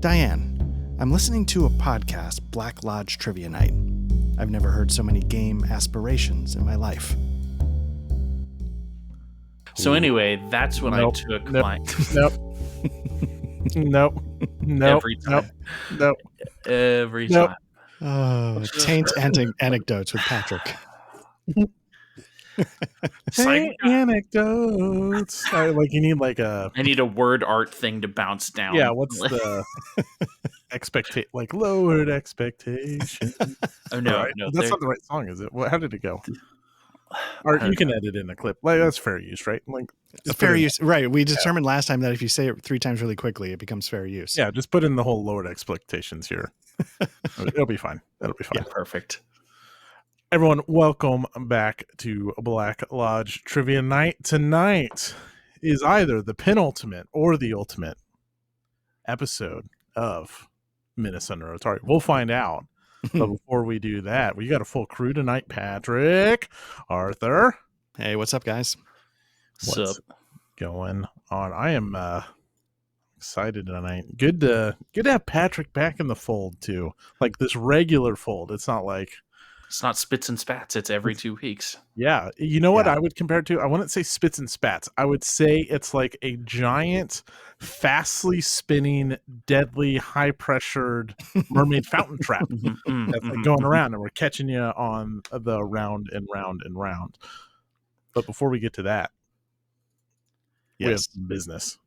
Diane, I'm listening to a podcast, Black Lodge Trivia Night. I've never heard so many game aspirations in my life. So anyway, that's when I took my... Nope. Every time. Every time. Oh, taint anecdotes with Patrick. Hey, anecdotes. Like you need like a. I need a word art thing to bounce down. Yeah, what's the expectation? Like lowered expectation. Oh no, right. no, That's not the right song, is it? How did it go? Or you can edit in a clip. Like that's fair use, right? Like fair use, right? We determined last time that if you say it 3 times really quickly, it becomes fair use. Yeah, just put in the whole lowered expectations here. It'll be fine. That'll be fine. Yeah, perfect. Everyone, welcome back to Black Lodge Trivia Night. Tonight is either the penultimate or the ultimate episode of Menace under Otari. We'll find out. But before we do that, we got a full crew tonight. Patrick, Arthur. Hey, what's up, guys? What's going on? I am excited tonight. Good to have Patrick back in the fold too. Like this regular fold. It's not like it's not spits and spats. It's every 2 weeks. Yeah. You know what I would compare it to? I wouldn't say spits and spats. I would say it's like a giant, fastly spinning, deadly, high-pressured mermaid fountain trap that's like going around, and we're catching you on the round and round and round. But before we get to that, we have some business.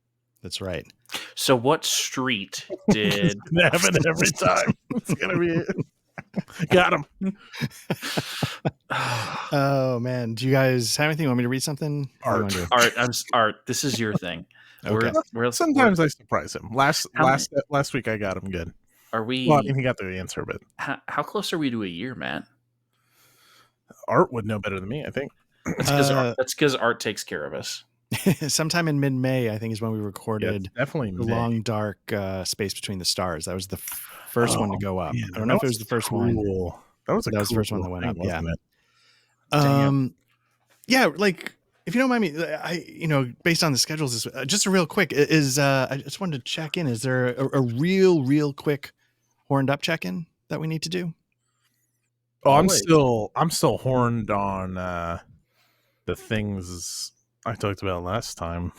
That's right. So what street did... It's going to happen every time. It's going to be it. Got him. Oh man, do you guys have anything? You want me to read something? Art. This is your thing. Okay. Sometimes I surprise him. Last week I got him good. Are we? Well, I mean, he got the answer, but how close are we to a year, man? Art would know better than me, I think. That's because Art takes care of us. Sometime in mid-May, I think, is when we recorded definitely the Long Dark Space Between the Stars. That was the first one to go up. Man, I don't know if it was the first one. That was the first one that went up. Yeah. Yeah. Like if you don't mind me, based on the schedules, just a real quick is I just wanted to check in. Is there a real quick horned up check-in that we need to do? Oh, I'm still horned on the things I talked about last time.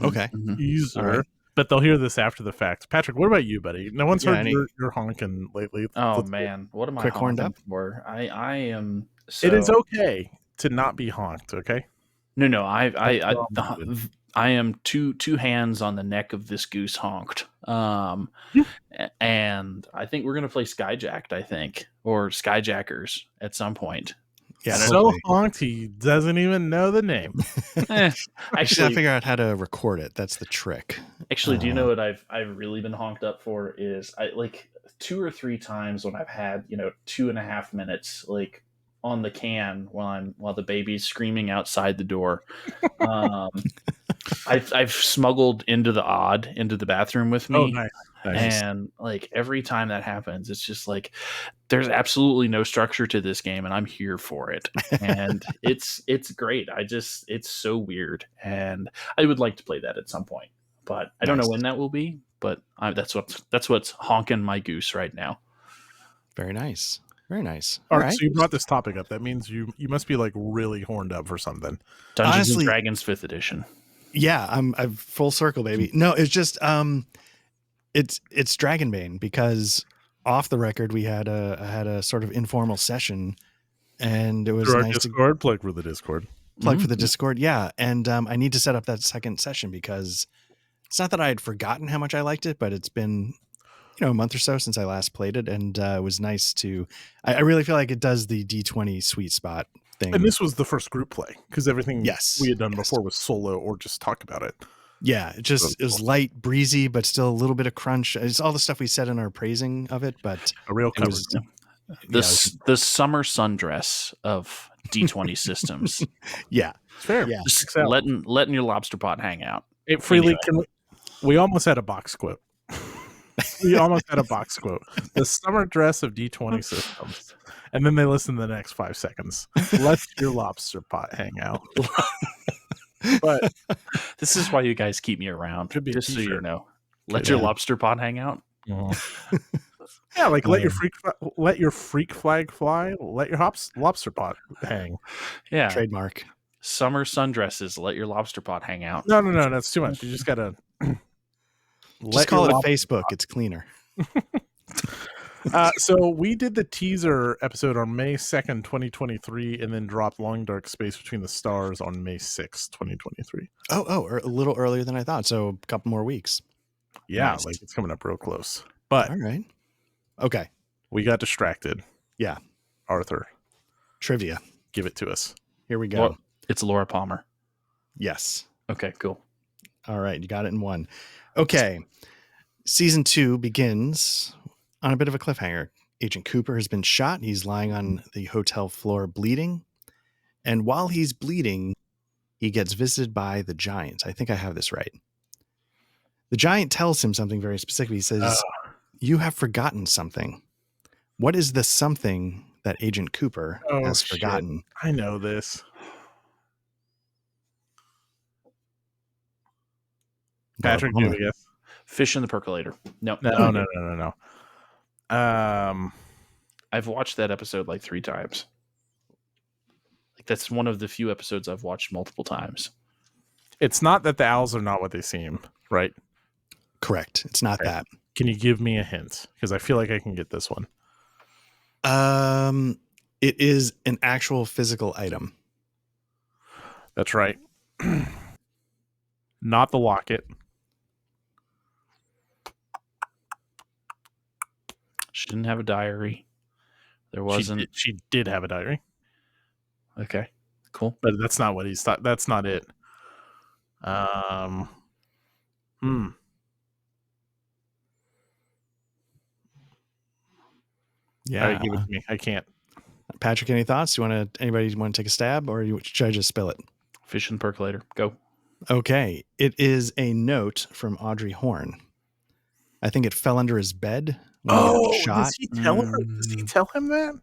Okay. User. Right. But they'll hear this after the fact. Patrick, what about you, buddy? No one's heard your honking lately. Oh, man. What am I honking up for? I am... So... It is okay to not be honked, okay? No. I am two hands on the neck of this goose honked. And I think we're going to play Skyjacked, I think. Or Skyjackers at some point. Yeah, so honked he doesn't even know the name. I gotta figure out how to record it. That's the trick. Actually, do you know what I've really been honked up for? Is I like 2 or 3 times when I've had 2.5 minutes like on the can while the baby's screaming outside the door. I've smuggled into the bathroom with me. Oh, nice. And like every time that happens, it's just like there's absolutely no structure to this game, and I'm here for it. And it's great. It's so weird, and I would like to play that at some point, but I don't know when that will be. But that's what's honking my goose right now. Very nice. Very nice. All right. So you brought this topic up. That means you must be like really horned up for something. Dungeons and Dragons 5th edition. Yeah, I'm full circle, baby. No, it's just it's Dragonbane, because off the record we had a sort of informal session, and it was through our nice Discord. Plug for the Discord. For the Discord, yeah. And I need to set up that second session because it's not that I had forgotten how much I liked it, but it's been a month or so since I last played it, and it was nice to. I really feel like it does the D20 sweet spot thing. And this was the first group play because everything we had done before was solo or just talk about it. Yeah, it was light, breezy, but still a little bit of crunch. It's all the stuff we said in our praising of it, but a real cover. The summer sundress of D20 systems. Yeah, fair. Yeah, just letting your lobster pot hang out. It freely. Anyway. We almost had a box quote. The summer dress of D20 systems. And then they listen to the next 5 seconds. Let your lobster pot hang out. But this is why you guys keep me around. Just so you know. Let your lobster pot hang out. Yeah, like let your freak flag fly, let your lobster pot hang. Yeah. Trademark. Summer sundresses. Let your lobster pot hang out. No, that's too much. You just gotta Just call it Facebook. It's cleaner. So we did the teaser episode on May 2nd, 2023, and then dropped Long Dark Space Between the Stars on May 6th, 2023. A little earlier than I thought. So a couple more weeks. Yeah, Nice. like it's coming up real close. But all right. Okay. We got distracted. Yeah. Arthur. Trivia. Give it to us. Here we go. It's Laura Palmer. Yes. Okay, cool. All right. You got it in one. Okay. Season 2 begins on a bit of a cliffhanger. Agent Cooper has been shot. He's lying on the hotel floor bleeding. And while he's bleeding, he gets visited by the giant. I think I have this right. The giant tells him something very specific. He says, you have forgotten something. What is the something that Agent Cooper has forgotten? I know this. Patrick, do you guess? Fish in the percolator. No. I've watched that episode like 3 times. Like that's one of the few episodes I've watched multiple times. It's not that the owls are not what they seem, right? Correct. It's not that. Can you give me a hint? Because I feel like I can get this one. It is an actual physical item. That's right. Not the locket. She didn't have a diary. There wasn't. She did have a diary. Okay, cool. But that's not what he's thought. That's not it. Yeah. All right, give it to me. I can't. Patrick, any thoughts? Anybody want to take a stab, or should I just spill it? Fish in the percolator. Go. Okay. It is a note from Audrey Horne. I think it fell under his bed when he got shot. Does he tell her? Does he tell him that?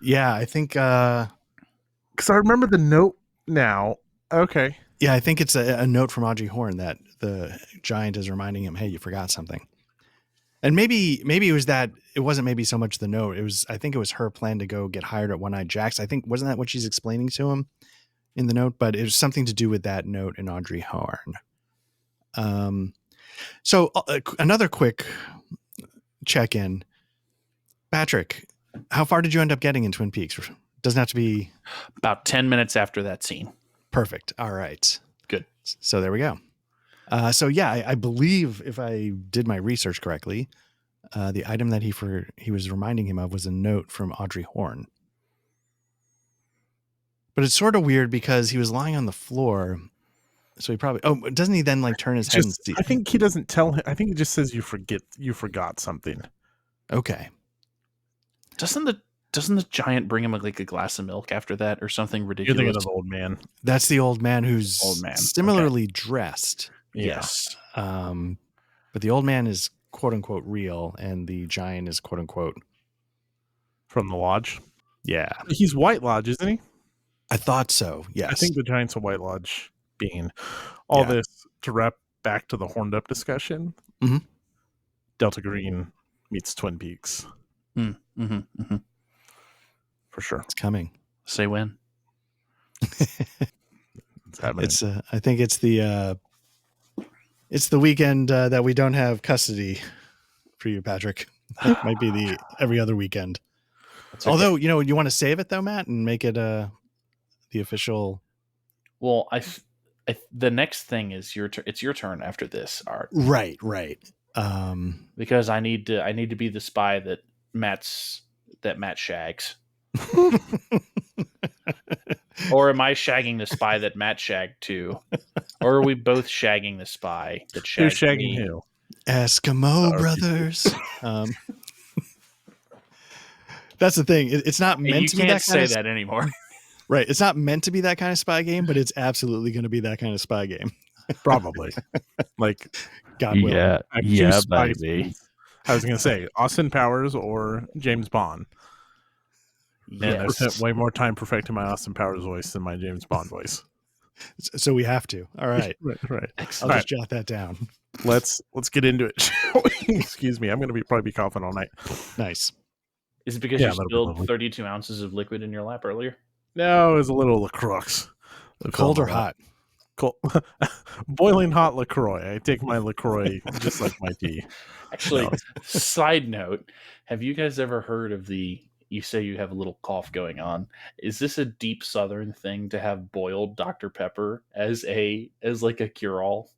Yeah, I think because I remember the note now. Okay. Yeah, I think it's a note from Audrey Horne that the giant is reminding him, hey, you forgot something. And maybe it was that it wasn't maybe so much the note. I think it was her plan to go get hired at One-Eyed Jacks. I think wasn't that what she's explaining to him in the note? But it was something to do with that note in Audrey Horne. So another quick check-in. Patrick, how far did you end up getting in Twin Peaks? Doesn't have to be about 10 minutes after that scene. Perfect. All right. Good. So there we go. So yeah, I believe if I did my research correctly, the item that he was reminding him of was a note from Audrey Horne. But it's sort of weird because he was lying on the floor. So he probably doesn't he then like turn his head and see? I think he doesn't tell him. I think he just says you forgot something. Okay. Doesn't the giant bring him like a glass of milk after that or something ridiculous? You're thinking of the old man. That's the old man who's similarly dressed. Yes. But the old man is quote unquote real and the giant is quote unquote from the lodge. Yeah. He's White Lodge, isn't he? I thought so. Yes. I think the giant's a White Lodge being. All this to wrap back to the horned up discussion. Mm-hmm. Delta Green meets Twin Peaks. For sure. It's coming. Say when. It's happening. I think it's the weekend that we don't have custody for you, Patrick. It might be the every other weekend. Although, you want to save it though, Matt, and make it the official. Well, the next thing is it's your turn after this, Art. Right. Because I need to be the spy that Matt shags. Or am I shagging the spy that Matt shagged too? Or are we both shagging the spy that shagged Who's shagging me? who? Eskimo brothers. That's the thing. It's not meant to be that kind of. You can't say that anymore. Right. It's not meant to be that kind of spy game, but it's absolutely going to be that kind of spy game. Probably. Like, God willing. Yeah, baby. I was going to say Austin Powers or James Bond. And I spent way more time perfecting my Austin Powers voice than my James Bond voice. So we have to. All right. Right. I'll just jot that down. let's get into it. Shall we? Excuse me, I'm going to probably be coughing all night. Nice. Is it because Yeah, you that'll be spilled lovely. 32 ounces of liquid in your lap earlier? No, it was a little LaCroix. Cold or hot? Cold. Boiling hot LaCroix. I take my LaCroix just like my tea. Actually, No. side note, have you guys ever heard of you say you have a little cough going on? Is this a deep Southern thing to have boiled Dr. Pepper as like a cure-all?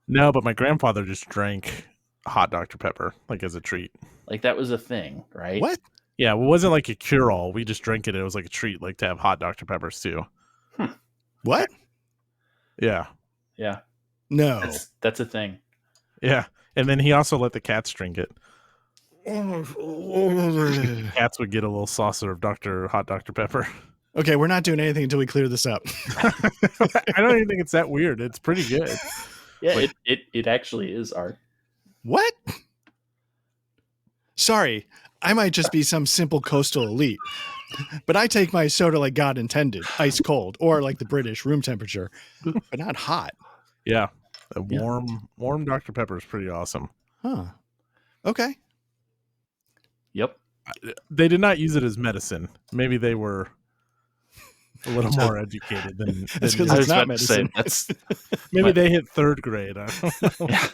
No, but my grandfather just drank hot Dr. Pepper, like as a treat. Like that was a thing, right? What? Yeah, well, it wasn't like a cure-all. We just drank it. It was like a treat, like to have hot Dr. Peppers too. What? Yeah. Yeah. No. That's a thing. Yeah. And then he also let the cats drink it. Cats would get a little saucer of hot Dr. Pepper. Okay, we're not doing anything until we clear this up. I don't even think it's that weird. It's pretty good. Yeah, Like- it actually is art. What? Sorry, I might just be some simple coastal elite, but I take my soda like God intended, ice cold, or like the British, room temperature, but not hot. Yeah. A Yeah. warm Dr. Pepper is pretty awesome. Huh. Okay. Yep. They did not use it as medicine. Maybe they were a little more educated than That's 'cause I it's was not about to say, medicine. that's maybe they hit third grade. I don't know. yeah.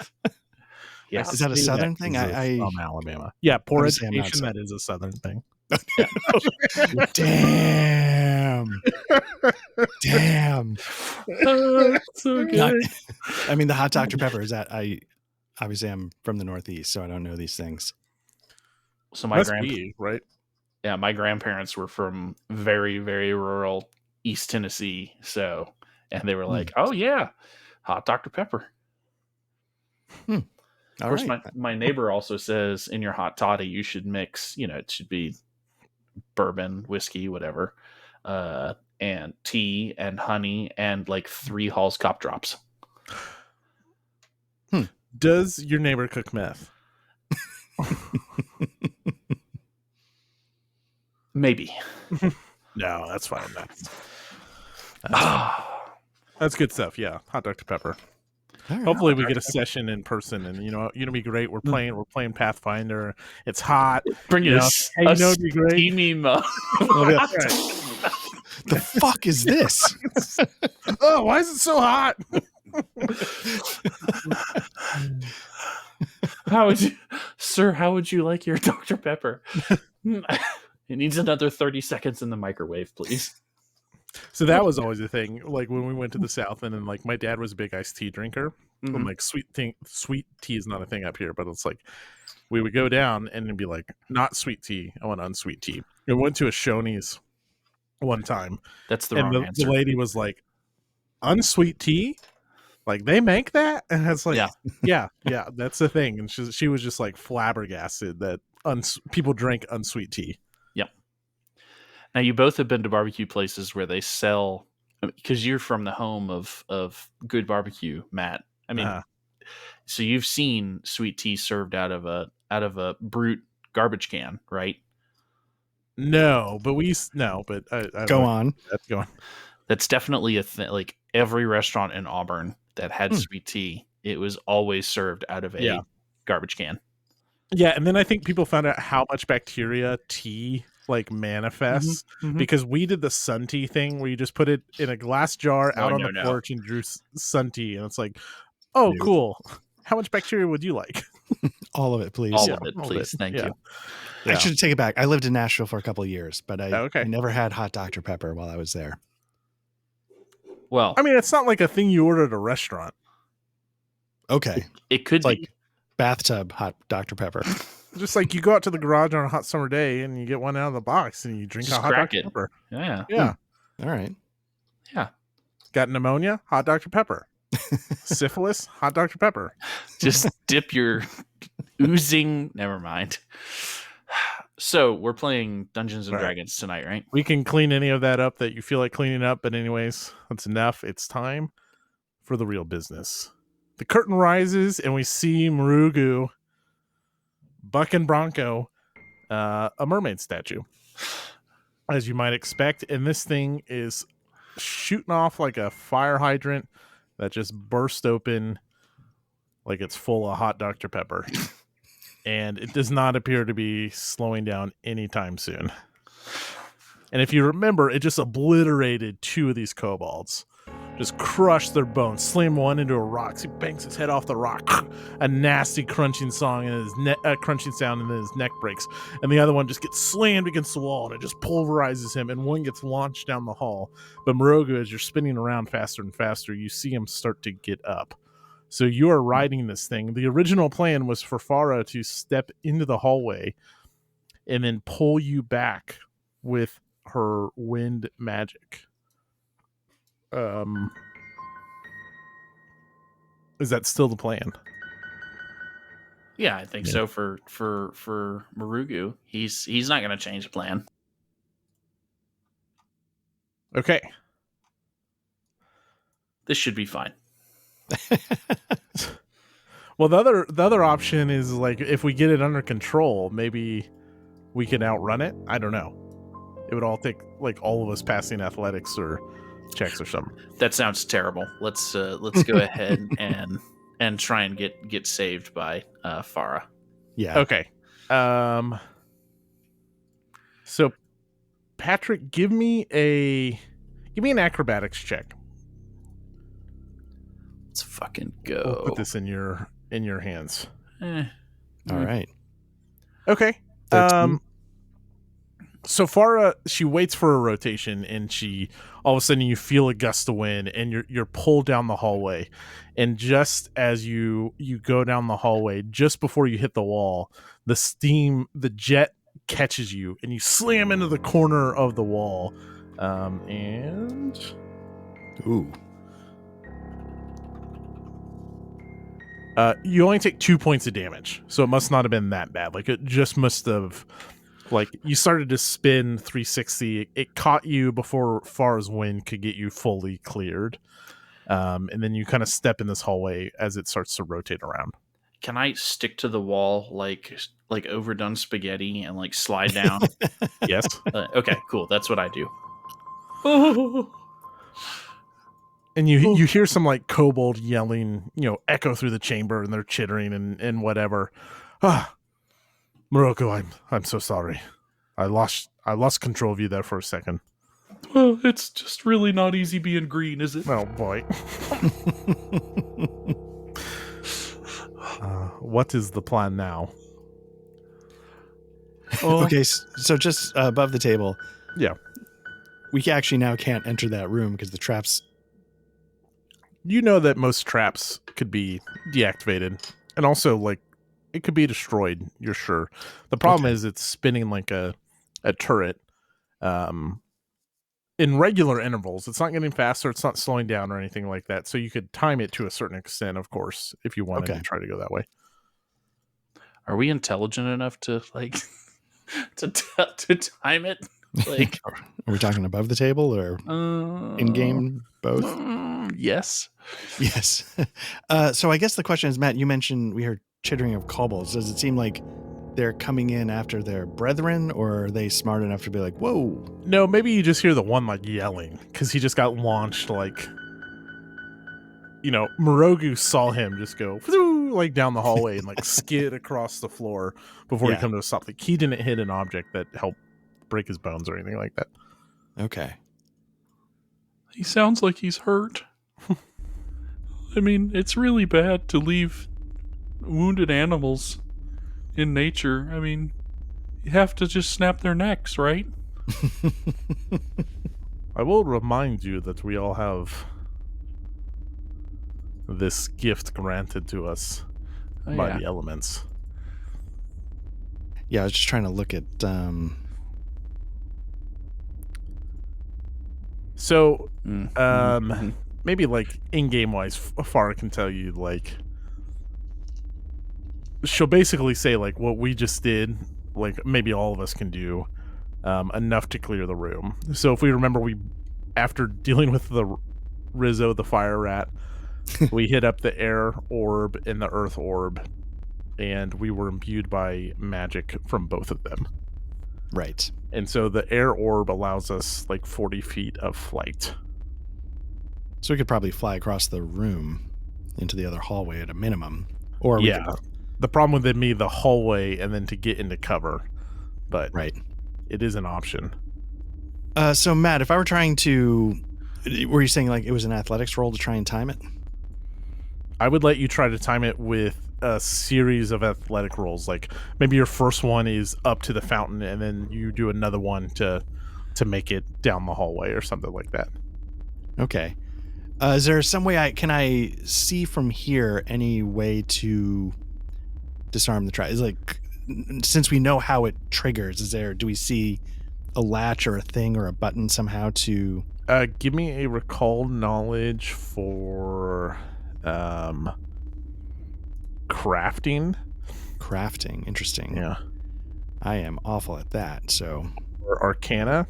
Yeah. Is that a Maybe Southern that thing? is from Alabama. Yeah, poor Obviously I'm not education. That is a Southern thing. Damn. Damn. So good. Not- I mean, the hot Dr. Pepper is that obviously I'm from the Northeast, so I don't know these things. So my Must be, right? yeah, my grandparents were from very, very rural East Tennessee. So, and they were like, "Oh yeah, hot Dr. Pepper." Of All course, right. my neighbor also says in your hot toddy you should mix, it should be bourbon, whiskey, whatever, and tea and honey and like 3 Hall's Cop drops. Does your neighbor cook meth? Maybe. No, that's fine. That's Ah, That's good stuff. Yeah, hot Dr. Pepper. All right. Hopefully, we get a session in person, and it'll be great. We're playing Pathfinder. It's hot. bring You it know, a, hey, a you know, it'd be great. steamy mug. The fuck is this? Oh, why is it so hot? Sir, how would you like your Dr. Pepper? It needs another 30 seconds in the microwave, please. So that was always a thing. Like when we went to the South, and then like my dad was a big iced tea drinker. Mhm. And like sweet tea is not a thing up here, but it's like we would go down and it'd be like, not sweet tea, I want unsweet tea. We went to a Shoney's one time, That's the and wrong the answer. lady was like, unsweet tea? Like they make that? And it's like, yeah, that's the thing. And she was just like flabbergasted that people drink unsweet tea. Now, you both have been to barbecue places where they sell, because you're from the home of good barbecue, Matt. I mean, so you've seen sweet tea served out of a brute garbage can, right? No, but I Go on. That's going. That's definitely a thing. Like every restaurant in Auburn that had sweet tea, it was always served out of a garbage can. Yeah, and then I think people found out how much bacteria tea like manifests because we did the sun tea thing where you just put it in a glass jar out on the porch and drew sun tea, and it's like, oh, cool. How much bacteria would you like? All of it, please. All of it, please. Thank you. I should take it back. I lived in Nashville for a couple of years, but I Okay. never had hot Dr. Pepper while I was there. Well, I mean, it's not like a thing you order at a restaurant. Okay. it could Like be. bathtub hot Dr. Pepper. Just like you go out to the garage on a hot summer day and you get one out of the box and you drink Just a hot crack Dr. it. Pepper. Yeah. Yeah. All right. Got pneumonia? Hot Dr. Pepper. Syphilis? Hot Dr. Pepper. Just dip your oozing. Never mind. So we're playing Dungeons and Right. Dragons tonight, right? We can clean any of that up that you feel like cleaning up, but anyways, that's enough. It's time for the real business. The curtain rises and we see Marugu, Buck and Bronco, a mermaid statue, as you might expect. And this thing is shooting off like a fire hydrant that just burst open like it's full of hot Dr. Pepper. And it does not appear to be slowing down anytime soon. And if you remember, it just obliterated 2 of these kobolds. Just crushed their bones, slammed one into a rock. So he bangs his head off the rock. A nasty crunching sound, and then his neck breaks. And the other one just gets slammed against the wall, and it just pulverizes him, and one gets launched down the hall. But Morogu, as you're spinning around faster and faster, you see him start to get up. So you are riding this thing. The original plan was for Farah to step into the hallway and then pull you back with her wind magic. Is that still the plan? Yeah, I think so. For Marugu, he's not going to change the plan. Okay, this should be fine. Well, the other option is like if we get it under control, maybe we can outrun it. I don't know. It would all take like all of us passing athletics or checks or something. That sounds terrible. Let's go ahead and try and get saved by Farah. Yeah. Okay. So Patrick, give me an acrobatics check. Let's fucking go. We'll put this in your hands. All right. Okay. 13. So Farah, she waits for a rotation, and she all of a sudden you feel a gust of wind, and you're pulled down the hallway. And just as you go down the hallway, just before you hit the wall, the jet catches you, and you slam into the corner of the wall. And Ooh. You only take 2 points of damage, so it must not have been that bad. Like it just must have. Like, you started to spin 360. It caught you before Farah's wind could get you fully cleared. And then you kind of step in this hallway as it starts to rotate around. Can I stick to the wall like overdone spaghetti and like slide down? Yes. Okay, cool. That's what I do. And you hear some like kobold yelling, echo through the chamber, and they're chittering and whatever. Morocco, I'm so sorry. I lost control of you there for a second. Well, it's just really not easy being green, is it? Oh boy. What is the plan now? Okay, so just above the table. Yeah. We actually now can't enter that room because the traps. You know that most traps could be deactivated, and also like it could be destroyed. You're sure. The problem is it's spinning like a turret in regular intervals. It's not getting faster. It's not slowing down or anything like that. So you could time it to a certain extent, of course, if you wanted to try to go that way. Are we intelligent enough to like to time it? Like, are we talking above the table or in game? Both. Yes. So I guess the question is, Matt, you mentioned we heard chittering of kobolds. Does it seem like they're coming in after their brethren, or are they smart enough to be like, whoa? No, maybe you just hear the one like yelling because he just got launched. Like, Morogu saw him just go like down the hallway and like skid across the floor before he come to a stop. Like he didn't hit an object that helped break his bones or anything like that. Okay. He sounds like he's hurt. I mean, it's really bad to leave wounded animals in nature. I mean, you have to just snap their necks, right? I will remind you that we all have this gift granted to us by the elements. Yeah, I was just trying to look at So, maybe like in-game wise, Farah can tell you, like, she'll basically say like what we just did, like maybe all of us can do enough to clear the room. So if we remember, after dealing with the Rizzo, the fire rat, we hit up the air orb and the earth orb, and we were imbued by magic from both of them. Right. And so the air orb allows us like 40 feet of flight. So we could probably fly across the room into the other hallway at a minimum. Or we Yeah. could, The problem with it being the hallway and then to get into cover, but right. it is an option. So Matt, if I were trying to, were you saying like it was an athletics roll to try and time it? I would let you try to time it with a series of athletic rolls. Like maybe your first one is up to the fountain, and then you do another one to make it down the hallway or something like that. Okay. Is there some way can I see from here any way to disarm the trap? Is like, since we know how it triggers, do we see a latch or a thing or a button somehow to? Give me a recall knowledge for crafting. Crafting. Interesting. Yeah. I am awful at that. So Or arcana.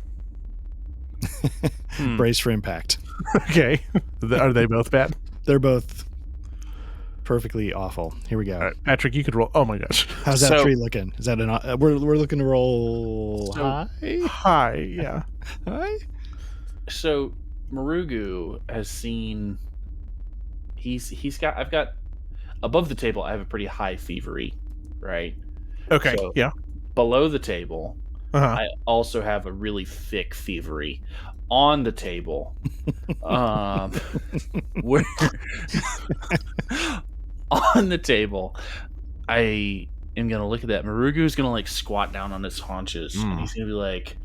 brace for impact. Okay. Are they both bad? They're both perfectly awful. Here we go. All right, Patrick, you could roll. Oh my gosh. How's that tree looking? Is that we're looking to roll high? High, yeah. High? So Marugu has seen. I've got above the table. I have a pretty high fevery, right? Okay, So yeah. below the table, Uh-huh. I also have a really thick fevery. On the table, where on the table, I am gonna look at that. Marugu is gonna like squat down on his haunches, and he's gonna be like,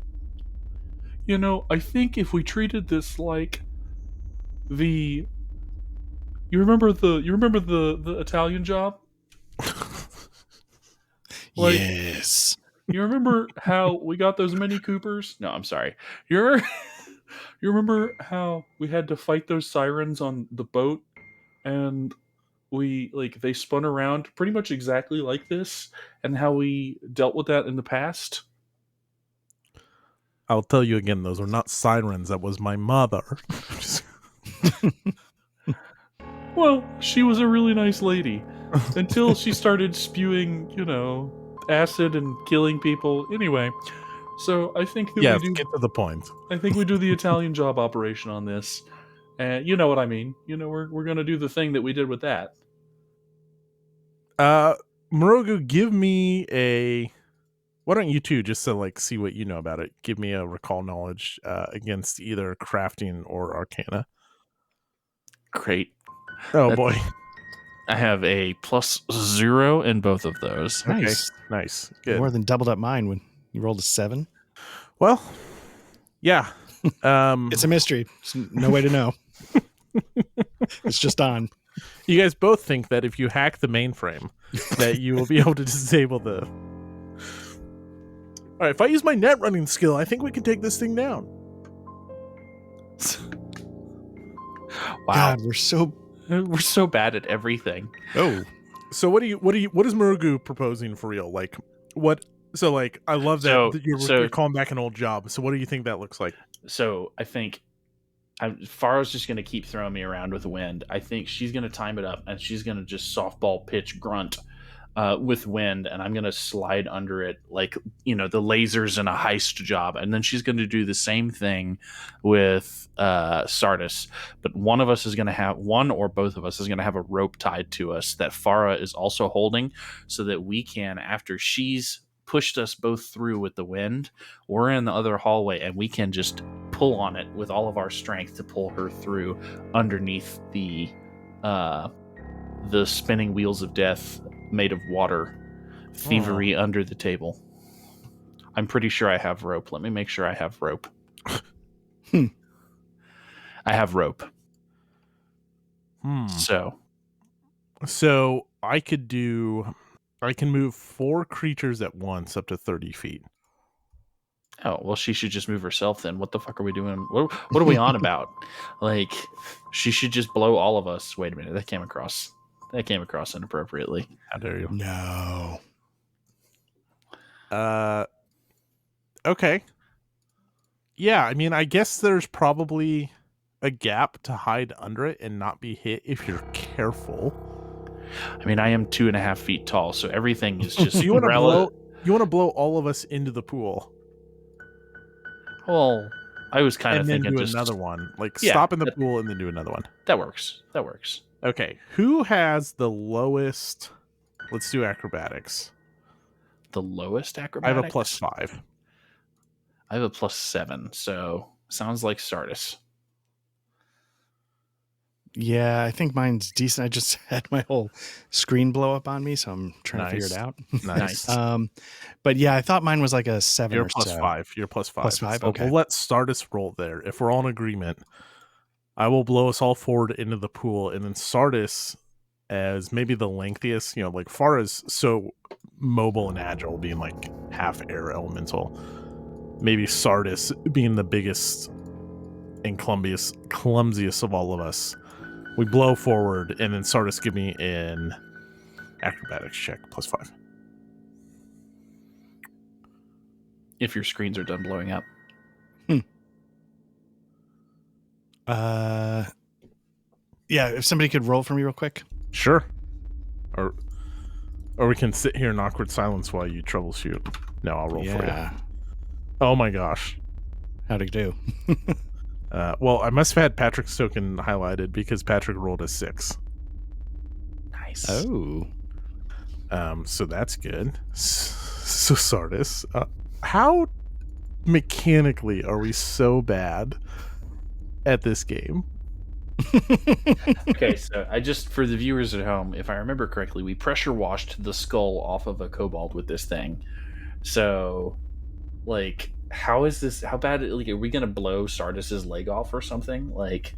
I think if we treated this like the you remember the Italian Job? Like, yes. you remember how we got those Mini Coopers? No, I'm sorry. You remember how we had to fight those sirens on the boat, and they spun around pretty much exactly like this, and how we dealt with that in the past? I'll tell you again, those are not sirens. That was my mother. Well, she was a really nice lady until she started spewing, acid and killing people. Anyway, so I think that Yes, get to the point. I think we do the Italian Job operation on this. And you know what I mean. We're going to do the thing that we did with that. Morogu, give me a... Why don't you two, just to see what you know about it, give me a recall knowledge against either crafting or arcana. Great. Oh boy. I have a +0 in both of those. Nice. Okay. Nice. Good. More than doubled up mine when you rolled a 7. Well, yeah. It's a mystery. There's no way to know. It's just on. You guys both think that if you hack the mainframe, that you will be able to disable the... All right, if I use my net running skill, I think we can take this thing down. Wow. God, we're so bad at everything. Oh. So what is Murugu proposing for real? I love that you're calling back an old job. So what do you think that looks like? So I think Farah's just going to keep throwing me around with wind. I think she's going to time it up, and she's going to just softball pitch grunt with wind, and I'm going to slide under it like, the lasers in a heist job. And then she's going to do the same thing with Sardis. But one of us is going to have, one or both of us is going to have a rope tied to us that Farah is also holding, so that we can, after she's pushed us both through with the wind, we're in the other hallway, and we can just pull on it with all of our strength to pull her through underneath the spinning wheels of death made of water, thievery under the table. I'm pretty sure I have rope. Let me make sure I have rope. I have rope. So I can move 4 creatures at once up to 30 feet. Oh, well, she should just move herself then. What the fuck are we doing? What are we on about? She should just blow all of us. Wait a minute. That came across inappropriately. How dare you? No. Okay. Yeah, I mean, I guess there's probably a gap to hide under it and not be hit if you're careful. I mean, I am 2.5 feet tall, so everything is just. You want to blow all of us into the pool. Well, I was kind of thinking do just another one, stop in the pool and then do another one. That works. Okay, who has the lowest? Let's do acrobatics. The lowest I acrobatics? have a +5. I have a +7, so sounds like Sardis. Yeah, I think mine's decent. I just had my whole screen blow up on me, so I'm trying to figure it out. Nice. But yeah, I thought mine was like a 7 You're or so. +5. You're +5. +5. So Okay. we'll let Sardis roll there. If we're all in agreement, I will blow us all forward into the pool, and then Sardis, as maybe the lengthiest, like far as so mobile and agile, being like half air elemental. Maybe Sardis being the biggest and clumsiest of all of us. We blow forward, and then Sardis give me an acrobatics check +5. If your screens are done blowing up. Yeah, if somebody could roll for me real quick. Sure. Or we can sit here in awkward silence while you troubleshoot. No, I'll roll for you. Oh my gosh. How'd it do? Well, I must have had Patrick's token highlighted because Patrick rolled a 6. Nice. Oh. So that's good. So Sardis, how mechanically are we so bad at this game? Okay, so for the viewers at home, if I remember correctly, we pressure washed the skull off of a kobold with this thing. So, like, how bad? Like, are we gonna blow Sardis's leg off or something? Like,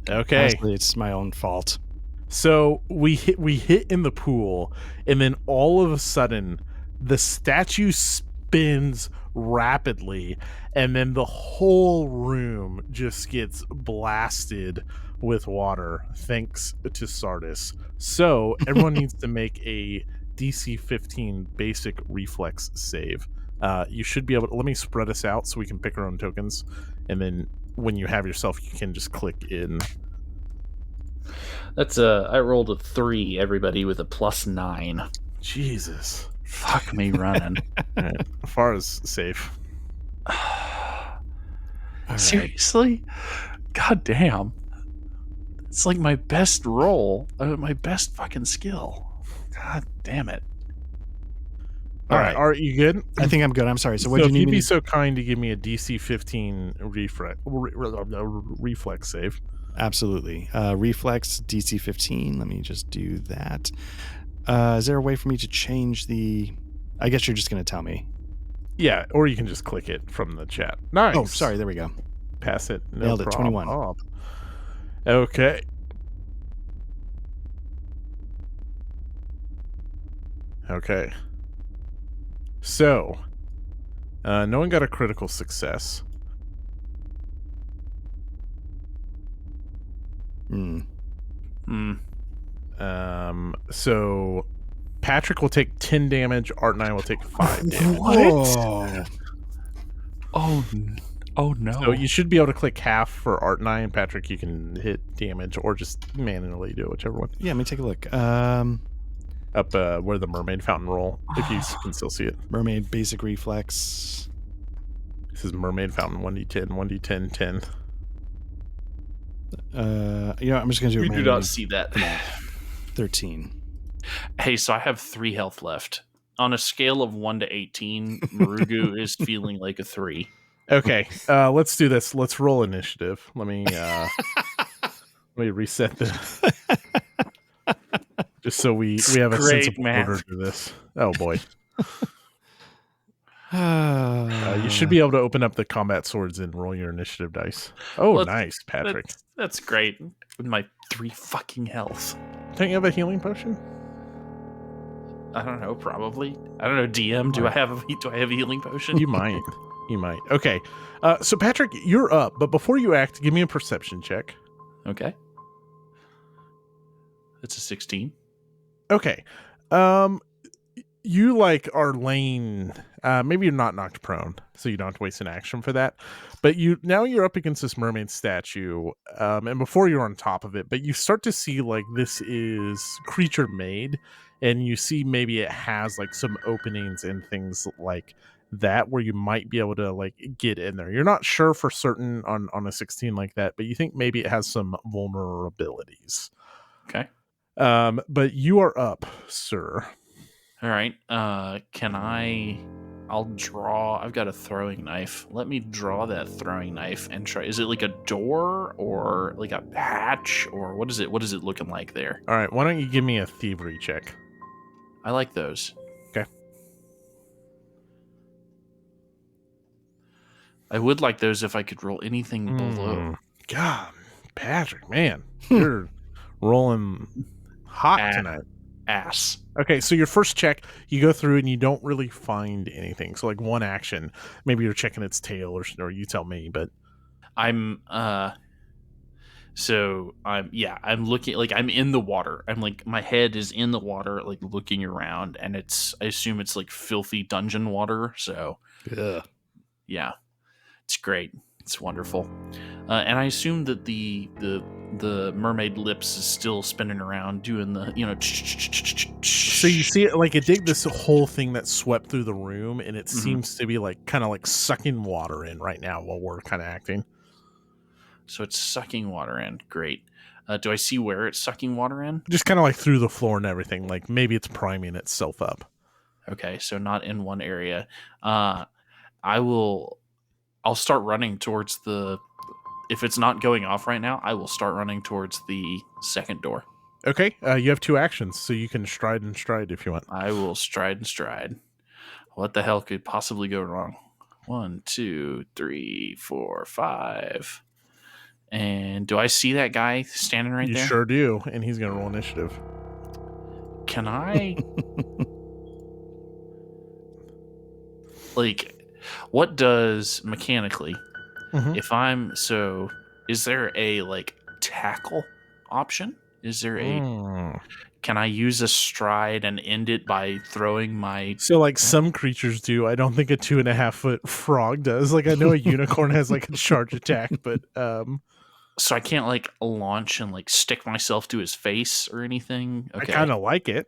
okay, honestly, it's my own fault. So we hit in the pool, and then all of a sudden, the statue spins rapidly, and then the whole room just gets blasted with water thanks to Sardis. So everyone needs to make a DC 15 basic reflex save. You should be able to, let me spread us out so we can pick our own tokens, and then when you have yourself, you can just click in. That's I rolled a 3, everybody, with a +9. Jesus. Fuck me running. Right. Far as safe. Seriously? God damn. It's like my best roll, my best fucking skill. God damn it. All right. Are you good? I think I'm good. I'm sorry. So what do you need? If you'd be so kind to give me a DC 15 reflex save. Absolutely. Reflex DC 15. Let me just do that. Is there a way for me to change the... I guess you're just going to tell me. Yeah, or you can just click it from the chat. Nice. Oh, sorry. There we go. Pass it. No Nailed it. 21. Okay. Okay. So, no one got a critical success. So Patrick will take 10 damage, Art and I will take 5 damage. What? Oh no. So you should be able to click half for Art and I, and Patrick, you can hit damage or just manually do it, whichever one. Yeah, let me take a look. Up where the mermaid fountain roll, if you can still see it. Mermaid basic reflex. This is mermaid fountain 1d10, 1d10, 10. I'm just gonna do it. You do not see that. 13. Hey, so I have 3 health left. On a scale of 1 to 18, Marugu is feeling like a 3. Okay, let's do this. Let's roll initiative. Let me reset this. Just so we have a sense of order to this. Oh boy. You should be able to open up the combat swords and roll your initiative dice. Oh, nice, Patrick. That's great. With my 3 fucking health. Don't you have a healing potion? I don't know. Probably. I don't know. DM. Do I have a healing potion? You might. You might. Okay. So Patrick, you're up. But before you act, give me a perception check. Okay. It's a 16. Okay. You are laying. Maybe you're not knocked prone, so you don't have to waste an action for that. But you're up against this mermaid statue, and before you're on top of it, but you start to see this is creature made, and you see maybe it has some openings and things that where you might be able to like get in there. You're not sure for certain on a 16 like that, but you think maybe it has some vulnerabilities. Okay. But you are up, sir. All right. I'll draw. I've got a throwing knife. Let me draw that throwing knife and try. Is it like a door or like a hatch or what is it? What is it looking like there? All right. Why don't you give me a thievery check? I like those. Okay. I would like those if I could roll anything below. God, Patrick, man, you're rolling hot tonight. Ass. Okay, so your first check, you go through and you don't really find anything. So like one action, maybe you're checking its tail or you tell me, but I'm looking, like I'm in the water. I'm like, my head is in the water, like looking around, and I assume it's like filthy dungeon water. So yeah, it's great. It's wonderful. And I assume that the mermaid lips is still spinning around doing the, so you see it like it did this whole thing that swept through the room, and it seems to be like kind of like sucking water in right now while we're kind of acting. So it's sucking water in. Great. Do I see where it's sucking water in? Just kind of like through the floor and everything. Like maybe it's priming itself up. Okay, so not in one area. I'll start running towards the... If it's not going off right now, I will start running towards the second door. Okay, you have 2 actions, so you can stride and stride if you want. I will stride and stride. What the hell could possibly go wrong? 1, 2, 3, 4, 5. And do I see that guy standing right there? You sure do, and he's going to roll initiative. Can I... like, what does mechanically... If I'm is there a like tackle option? Is there a can I use a stride and end it by throwing my... So like some creatures do. I don't think a 2.5-foot frog does. Like I know a unicorn has like a charge attack, but so I can't like launch and like stick myself to his face or anything. Okay. I kind of like it,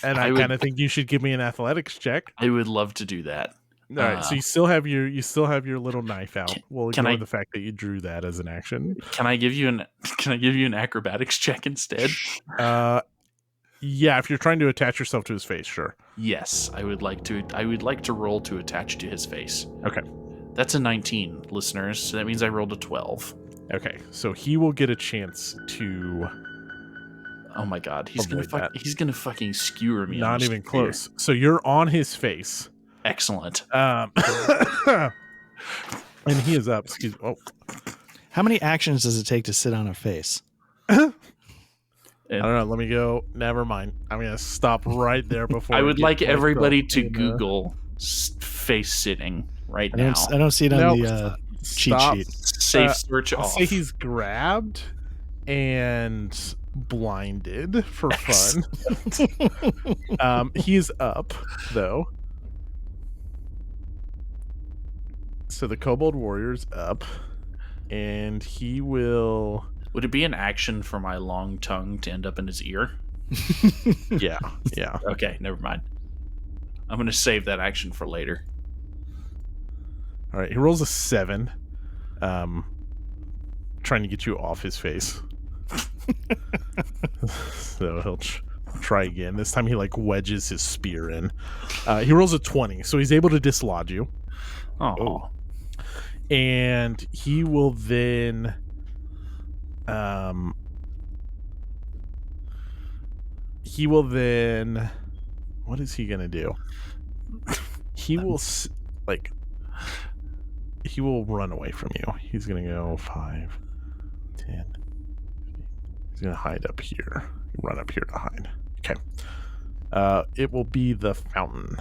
and I kind of think you should give me an athletics check. I would love to do that. All right, so you still have your little knife out. We'll ignore the fact that you drew that as an action. Can I give you an acrobatics check instead? Yeah, if you're trying to attach yourself to his face, sure. Yes, I would like to roll to attach to his face. Okay. That's a 19, listeners. So that means I rolled a 12. Okay, so he will get a chance to... Oh my god, he's gonna fucking skewer me. Not even close. So you're on his face. Excellent. And he is up. Excuse me. Oh. How many actions does it take to sit on a face? I don't know. Let me go. Never mind. I'm going to stop right there before. I would like everybody to Google face sitting right now. I don't see it on the cheat sheet. Safe search off. Say he's grabbed and blinded for fun. He's up, though. So the Kobold Warrior's up, and he will... Would it be an action for my long tongue to end up in his ear? Yeah. Okay, never mind. I'm going to save that action for later. All right, he rolls a 7, trying to get you off his face. So he'll try again. This time he like wedges his spear in. He rolls a 20, so he's able to dislodge you. Oh. And he will then what is he gonna do? He will he will run away from you. He's gonna go 5, 10. He's gonna hide up here. Run up here to hide. Okay. It will be the fountain.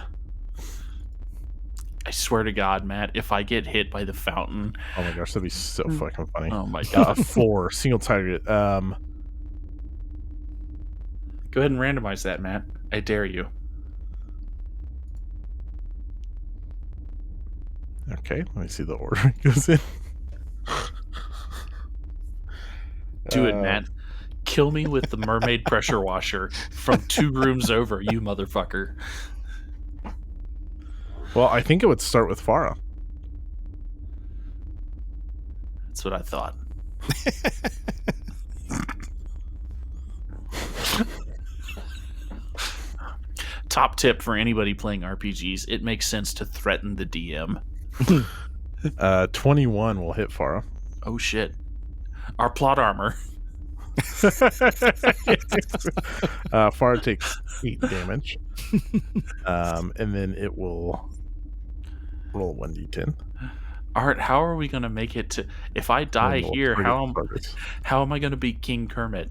I swear to God, Matt, if I get hit by the fountain... Oh my gosh, that'd be so fucking funny. Oh my God. 4, single target. Go ahead and randomize that, Matt. I dare you. Okay, let me see the order it goes in. Do it, Matt. Kill me with the mermaid pressure washer from 2 rooms over, you motherfucker. Well, I think it would start with Farah. That's what I thought. Top tip for anybody playing RPGs: it makes sense to threaten the DM. 21 will hit Farah. Oh shit! Our plot armor. Farah takes 8 damage. And then it will roll 1d10. Art, how are we gonna make it to? If I die Roll here, target. how am I gonna be King Kermit?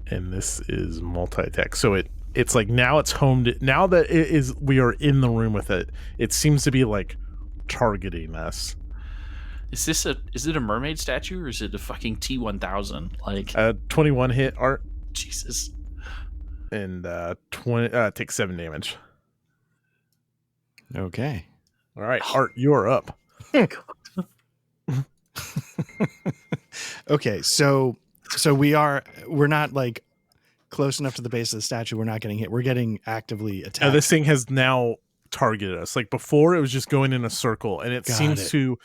And this is multi-attack. So it's like now it's homed. Now that we are in the room with it, it seems to be like targeting us. Is it a mermaid statue or is it a fucking T-1000? Like 21 hit Art. Jesus. And 20 takes 7 damage. Okay. All right, Art, you are up. Okay, so we're not like close enough to the base of the statue. We're not getting hit. We're getting actively attacked. Now, this thing has now targeted us. Like before, it was just going in a circle, and it seems to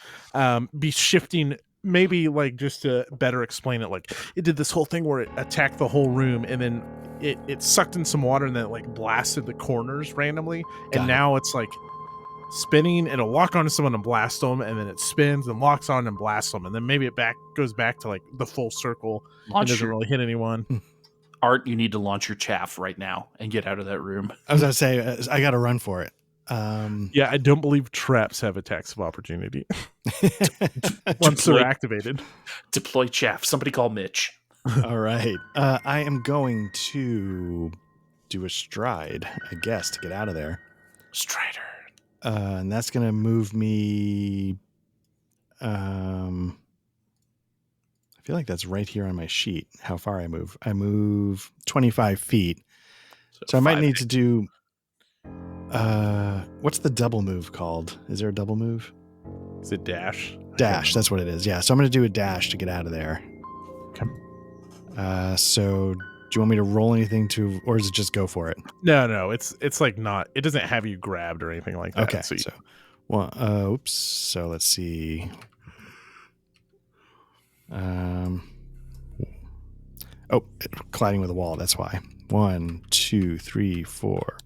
be shifting. Maybe like just to better explain it, like it did this whole thing where it attacked the whole room, and then it sucked in some water, and then it like blasted the corners randomly, and now it's like spinning. It'll lock onto someone and blast them, and then it spins and locks on and blasts them, and then maybe it goes back to like the full circle. It doesn't really hit anyone. Art, you need to launch your chaff right now and get out of that room. I was gonna say I got to run for it. Yeah, I don't believe traps have attacks of opportunity once they're activated. Deploy chaff. Somebody call Mitch. All right. I am going to do a stride, I guess, to get out of there. Strider. And that's going to move me. I feel like that's right here on my sheet. How far I move? I move 25 feet. So I might need to do. What's the double move called? Is there a double move? Is it dash? Dash. That's what it is. Yeah. So I'm going to do a dash to get out of there. Okay. So do you want me to roll anything or is it just go for it? No. It's like not. It doesn't have you grabbed or anything like that. Okay. So, oops. So let's see. Colliding with a wall. That's why. 1, 2, 3, 4,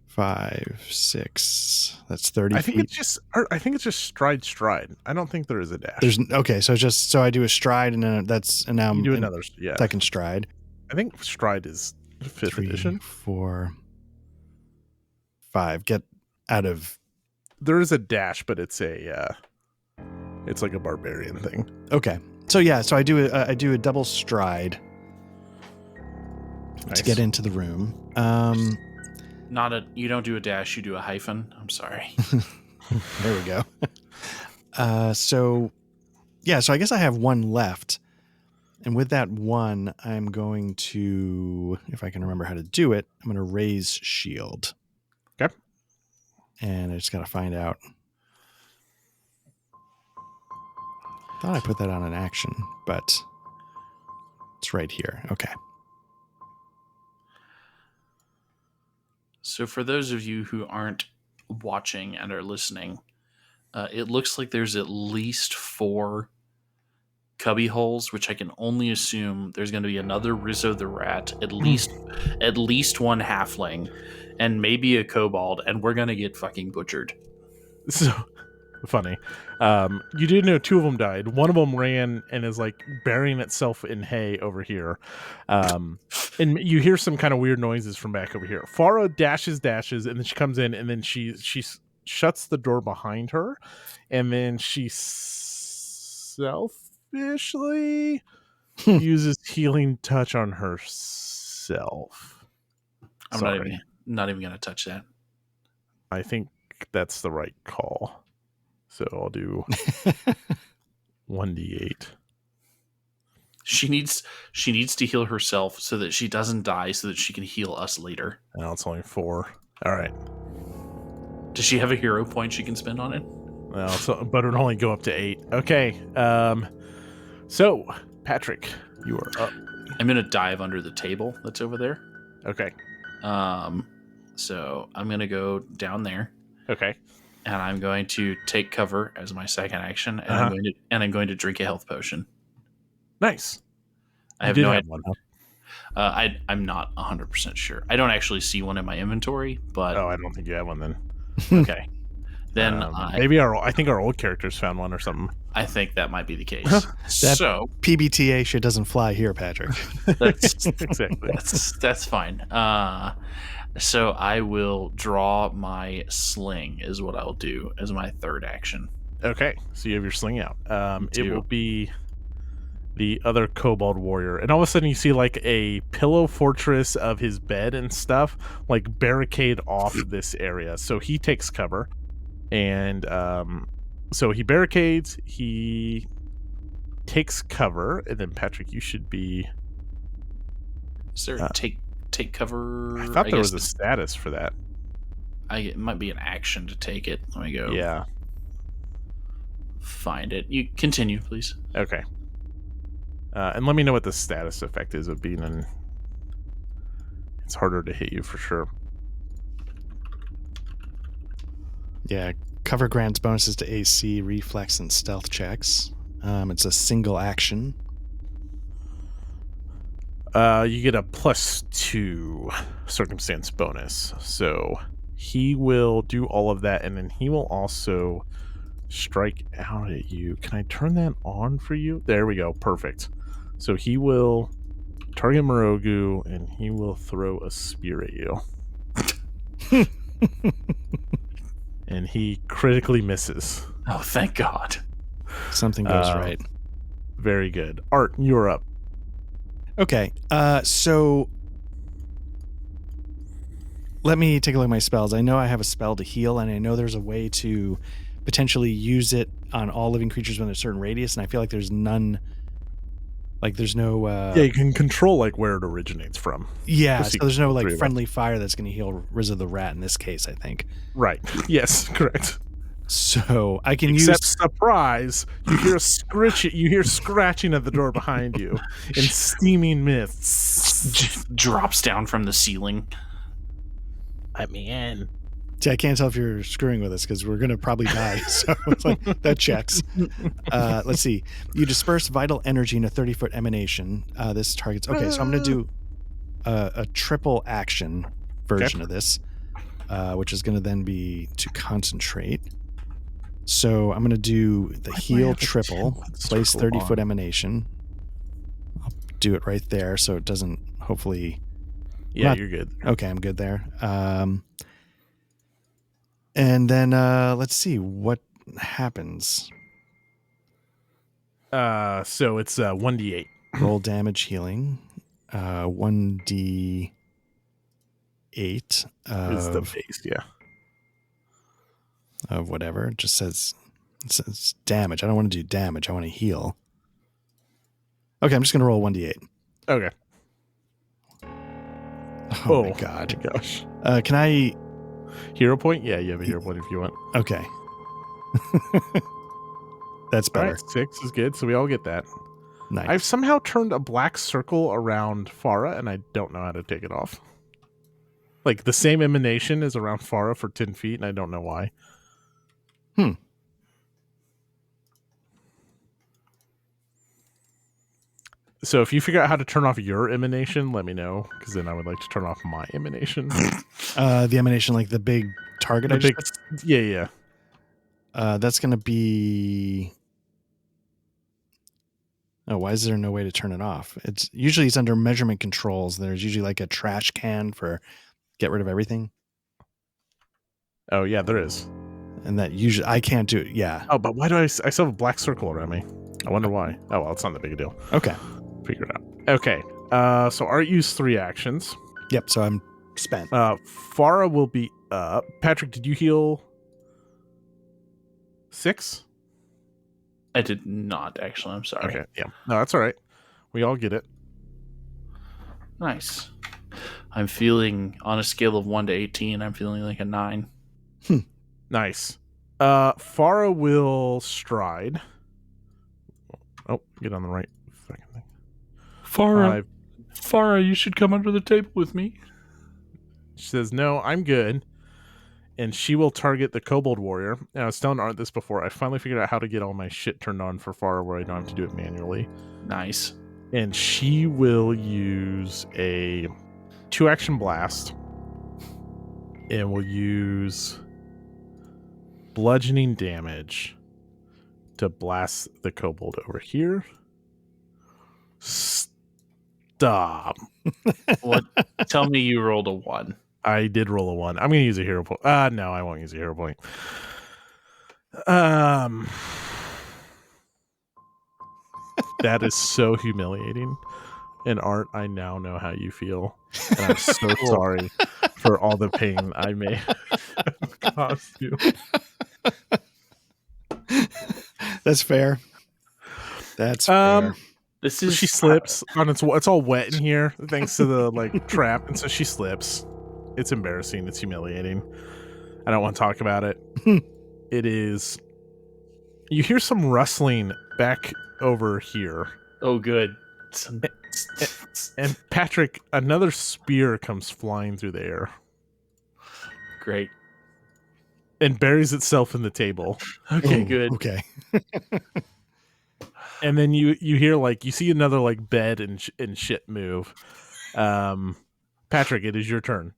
5, 6. That's 30 feet. I think it's just stride. I don't think there is a dash. So I do a stride and then now you do another second stride. I think stride is 5th edition. 4, 5. Get out of. There is a dash, but it's like a barbarian thing. Okay. So yeah, so I do a double stride to get into the room. You don't do a dash, you do a hyphen. I'm sorry. There we go. So I guess I have one left. And with that one, I'm going to, if I can remember how to do it, I'm going to raise shield. Okay. And I just got to find out. I thought I put that on an action, but it's right here. Okay. So for those of you who aren't watching and are listening, it looks like there's at least 4 cubby holes, which I can only assume there's going to be another Rizzo the Rat, at least one halfling, and maybe a kobold, and we're going to get fucking butchered. So funny. You did know 2 of them died. One of them ran and is like burying itself in hay over here. And you hear some kind of weird noises from back over here. Farah dashes, and then she comes in, and then she shuts the door behind her, and then she selfishly uses healing touch on herself. I'm not even going to touch that. I think that's the right call. So I'll do 1d8. She needs to heal herself so that she doesn't die, so that she can heal us later. Now it's only 4. All right. Does she have a hero point she can spend on it? Well, but it would only go up to 8. Okay. So Patrick, you are up. I'm gonna dive under the table that's over there. Okay. So I'm going to go down there. Okay. And I'm going to take cover as my second action, and I'm going to drink a health potion. Nice. I have no idea. One, huh? I'm not 100% sure. I don't actually see one in my inventory, but I don't think you have one then. Okay. Then maybe I think our old characters found one or something. I think that might be the case. So PBTA shit doesn't fly here, Patrick. That's exactly that's fine. So I will draw my sling is what I'll do as my third action. Okay, so you have your sling out. It will be the other kobold warrior, and all of a sudden you see like a pillow fortress of his bed and stuff like barricade off this area. So he takes cover, and so he barricades, he takes cover, and then Patrick, you should be. Is there take cover? I thought there was a status for that. It might be an action to take it. Let me go. Yeah. Find it. You continue, please. Okay. And let me know what the status effect is of being in. It's harder to hit you for sure. Yeah, cover grants bonuses to AC, reflex, and stealth checks. It's a single action. You get a +2 circumstance bonus. So he will do all of that, and then he will also strike out at you. Can I turn that on for you? There we go. Perfect. So he will target Morogu, and he will throw a spear at you. And he critically misses. Oh, thank God. Something goes right. Very good. Art, you're up. Okay, so let me take a look at my spells. I know I have a spell to heal, and I know there's a way to potentially use it on all living creatures within a certain radius, and I feel like there's none. Like there's no. Yeah, you can control like where it originates from. Yeah, so there's no like friendly fire that's going to heal Rizzo the Rat in this case, I think. Right. Yes, correct. So I can Except surprise, you hear scratching at the door behind you, and steaming mists drops down from the ceiling. Let me in. See, I can't tell if you're screwing with us because we're going to probably die. So it's like, that checks. Let's see. You disperse vital energy in a 30-foot emanation. This targets. Okay, so I'm going to do a triple action version of this, which is going to then be to concentrate. So I'm going to do the heal triple, place 30-foot emanation. I'll do it right there so it doesn't hopefully. Yeah, you're good. Okay, I'm good there. And then let's see what happens. So it's 1d8. Roll damage healing. 1d8 is the base, yeah. Of whatever. It says damage. I don't want to do damage. I want to heal. Okay, I'm just going to roll 1d8. Okay. Oh my God. My gosh. Can I... Hero point? Yeah, you have a hero point if you want. Okay. That's better. All right, 6 is good, so we all get that. Nice. I've somehow turned a black circle around Farah, and I don't know how to take it off. Like, the same emanation is around Farah for 10 feet, and I don't know why. So if you figure out how to turn off your emanation, let me know, because then I would like to turn off my emanation. The emanation, like the big target. Yeah. That's going to be... Oh, why is there no way to turn it off? It's under measurement controls. There's usually like a trash can for get rid of everything. Oh, yeah, there is. And that usually... I can't do it, yeah. Oh, but why do I still have a black circle around me? I wonder why. Oh, well, it's not that big a deal. Okay. Figure it out. Okay. So Art used 3 actions. Yep, so I'm spent. Farah will be up. Patrick, did you heal 6? I did not, actually. I'm sorry. Okay, yeah. No, that's all right. We all get it. Nice. I'm feeling, on a scale of 1 to 18, I'm feeling like a 9. Nice. Farah will stride. Oh, get on the right fucking thing. Farah, you should come under the table with me. She says, "No, I'm good." And she will target the kobold warrior. And I was telling Art this before. I finally figured out how to get all my shit turned on for far where I don't have to do it manually. Nice. And she will use a 2-action blast. And will use bludgeoning damage to blast the kobold over here. Stop. What? Tell me you rolled a 1. I did roll a 1. I'm going to use a hero point. No, I won't use a hero point. That is so humiliating. And Art, I now know how you feel. And I'm so sorry for all the pain I may have caused you. That's fair. That's fair. This is She slips on it's all wet in here thanks to the like trap, and so she slips. It's embarrassing. It's humiliating. I don't want to talk about it. It is. You hear some rustling back over here. Oh, good. And Patrick, another spear comes flying through the air Great. and buries itself in the table. Okay, Ooh, good. Okay. And then you hear like you see another like bed and shit move. Patrick, it is your turn.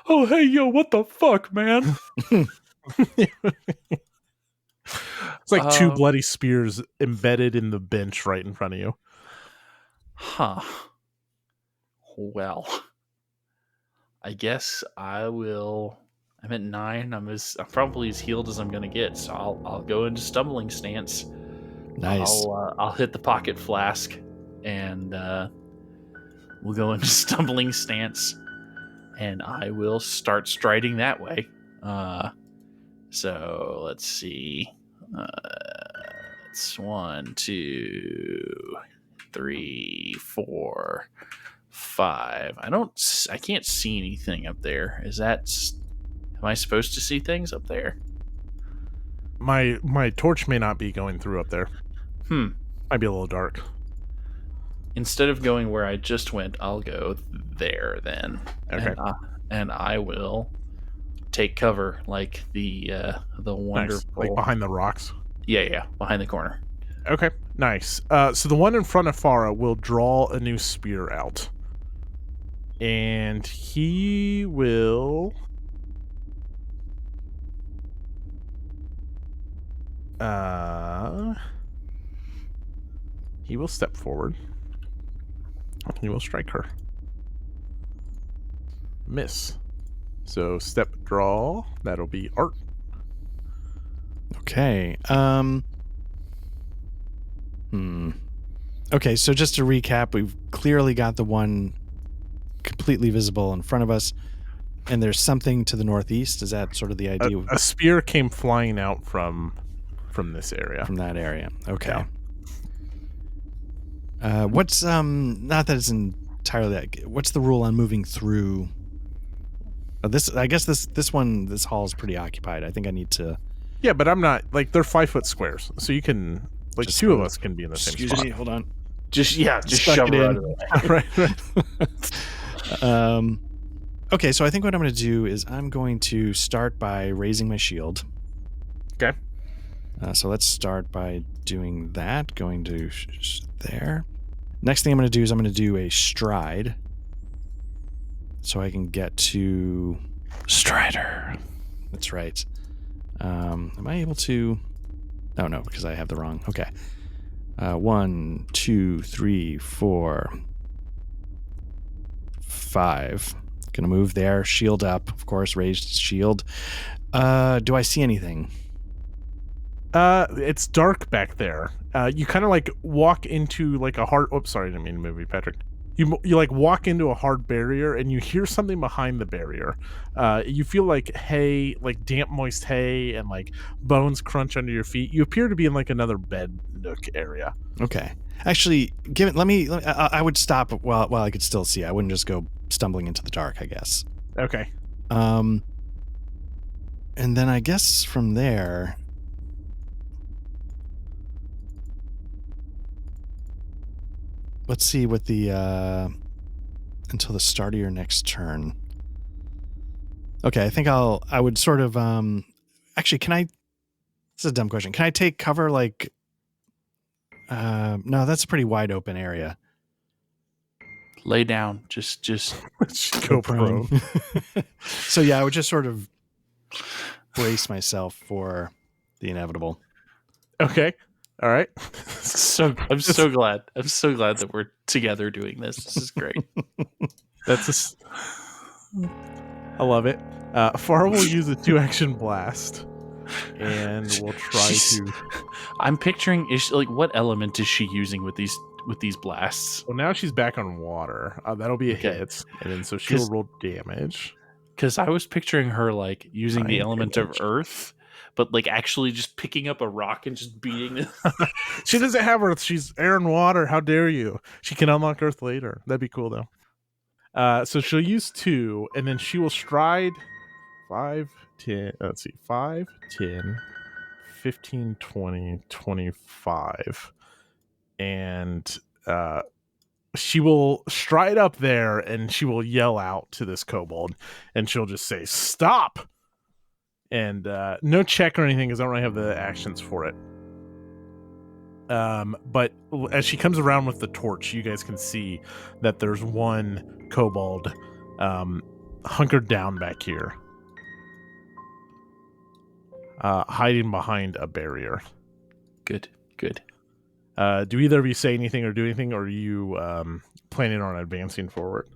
Oh, hey, yo, what the fuck, man? It's like 2 bloody spears embedded in the bench right in front of you. Huh. Well, I guess I will. I'm at 9. I'm probably as healed as I'm gonna get, so I'll go into stumbling stance. Nice. I'll hit the pocket flask, and we'll go into stumbling stance, and I will start striding that way. So let's see. It's 1, 2, 3, 4, 5. I can't see anything up there. Am I supposed to see things up there? My torch may not be going through up there. Might be a little dark. Instead of going where I just went, I'll go there then. Okay. And I will take cover like the wonderful, Nice. Like behind the rocks. Yeah, behind the corner. Okay, nice. So the one in front of Farah will draw a new spear out, and he will. He will step forward. He will strike her. Miss. So step draw. That'll be Art. Okay. Okay, so just to recap, we've clearly got the one completely visible in front of us, and there's something to the northeast. Is that sort of the idea? A spear came flying out from this area. From that area. Okay. Yeah. What's not that it's entirely that. What's the rule on moving through? I guess this hall is pretty occupied. I think I need to. Yeah, but I'm not like they're 5-foot squares, so you can like Just 2 of us can be in the same spot. Excuse me, hold on. Just Stuck shove it her in. out of the way. Right. Okay, so I think what I'm going to do is I'm going to start by raising my shield. Okay. So let's start by doing that. Going to there. Next thing I'm going to do is I'm going to do a stride. So I can get to Strider. That's right. Am I able to? Oh, no, because I have the wrong. Okay. 1, 2, 3, 4, 5. Gonna move there. Shield up, of course. Raised shield. Do I see anything? It's dark back there. You kind of like walk into like a hard. Oops, sorry, I didn't mean to move you, Patrick. You like walk into a hard barrier and you hear something behind the barrier. You feel like hay, like damp, moist hay, and like bones crunch under your feet. You appear to be in like another bed nook area. Okay. Actually, let me I would stop while I could still see. I wouldn't just go stumbling into the dark, I guess. Okay. And then I guess from there. Let's see what the until the start of your next turn. Okay, I think I would sort of actually, can I, this is a dumb question. Can I take cover like no, that's a pretty wide open area. Lay down. Just Go prone. So yeah, I would just sort of brace myself for the inevitable. Okay. All right. I'm so glad. I'm so glad that we're together doing this. This is great. I love it. Far will use a 2-action blast, and we'll try to. I'm picturing what element is she using with these blasts? Well, now she's back on water. That'll be a hit, and then so she'll roll damage. Because I was picturing her like using the element damage. of earth, but like actually just picking up a rock and just beating it. She doesn't have earth. She's air and water. How dare you? She can unlock earth later. That'd be cool though. So she'll use 2, and then she will stride 5, 10. Let's see, 5, 10, 15, 20, 25, and she will stride up there, and she will yell out to this kobold, and she'll just say, "Stop!" And no check or anything, because I don't really have the actions for it. But as she comes around with the torch, you guys can see that there's one kobold hunkered down back here, hiding behind a barrier. Good. Do either of you say anything or do anything, or are you planning on advancing forward?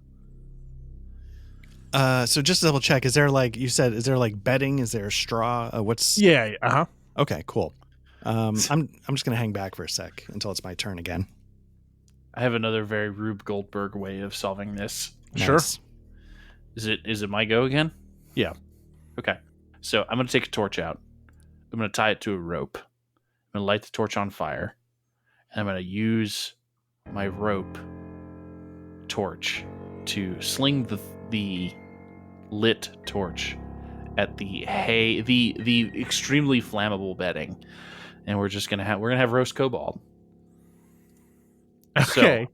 So just to double check, is there like you said, is there like bedding? Is there straw? What's Yeah. Uh-huh. Okay, cool. I'm just gonna hang back for a sec until it's my turn again. I have another very Rube Goldberg way of solving this. Sure. Nice. Is it my go again? Yeah. Okay. So I'm gonna take a torch out. I'm gonna tie it to a rope. I'm gonna light the torch on fire. And I'm gonna use my rope torch to sling the lit torch at the extremely flammable bedding, and we're gonna have roast kobold. Okay. So,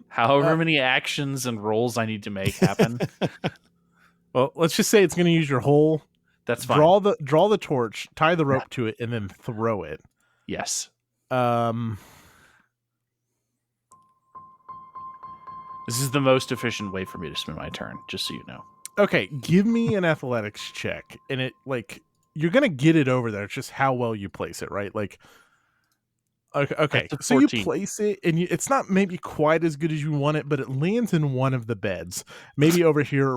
however many actions and rolls I need to make happen. Well, let's just say it's going to use your whole. That's fine. Draw the torch, tie the rope to it, and then throw it. Yes. This is the most efficient way for me to spend my turn, just so you know. Okay, give me an athletics check, and it you're gonna get it over there. It's just how well you place it, right? Like, okay. So you place it, and it's not maybe quite as good as you want it, but it lands in one of the beds, maybe over here,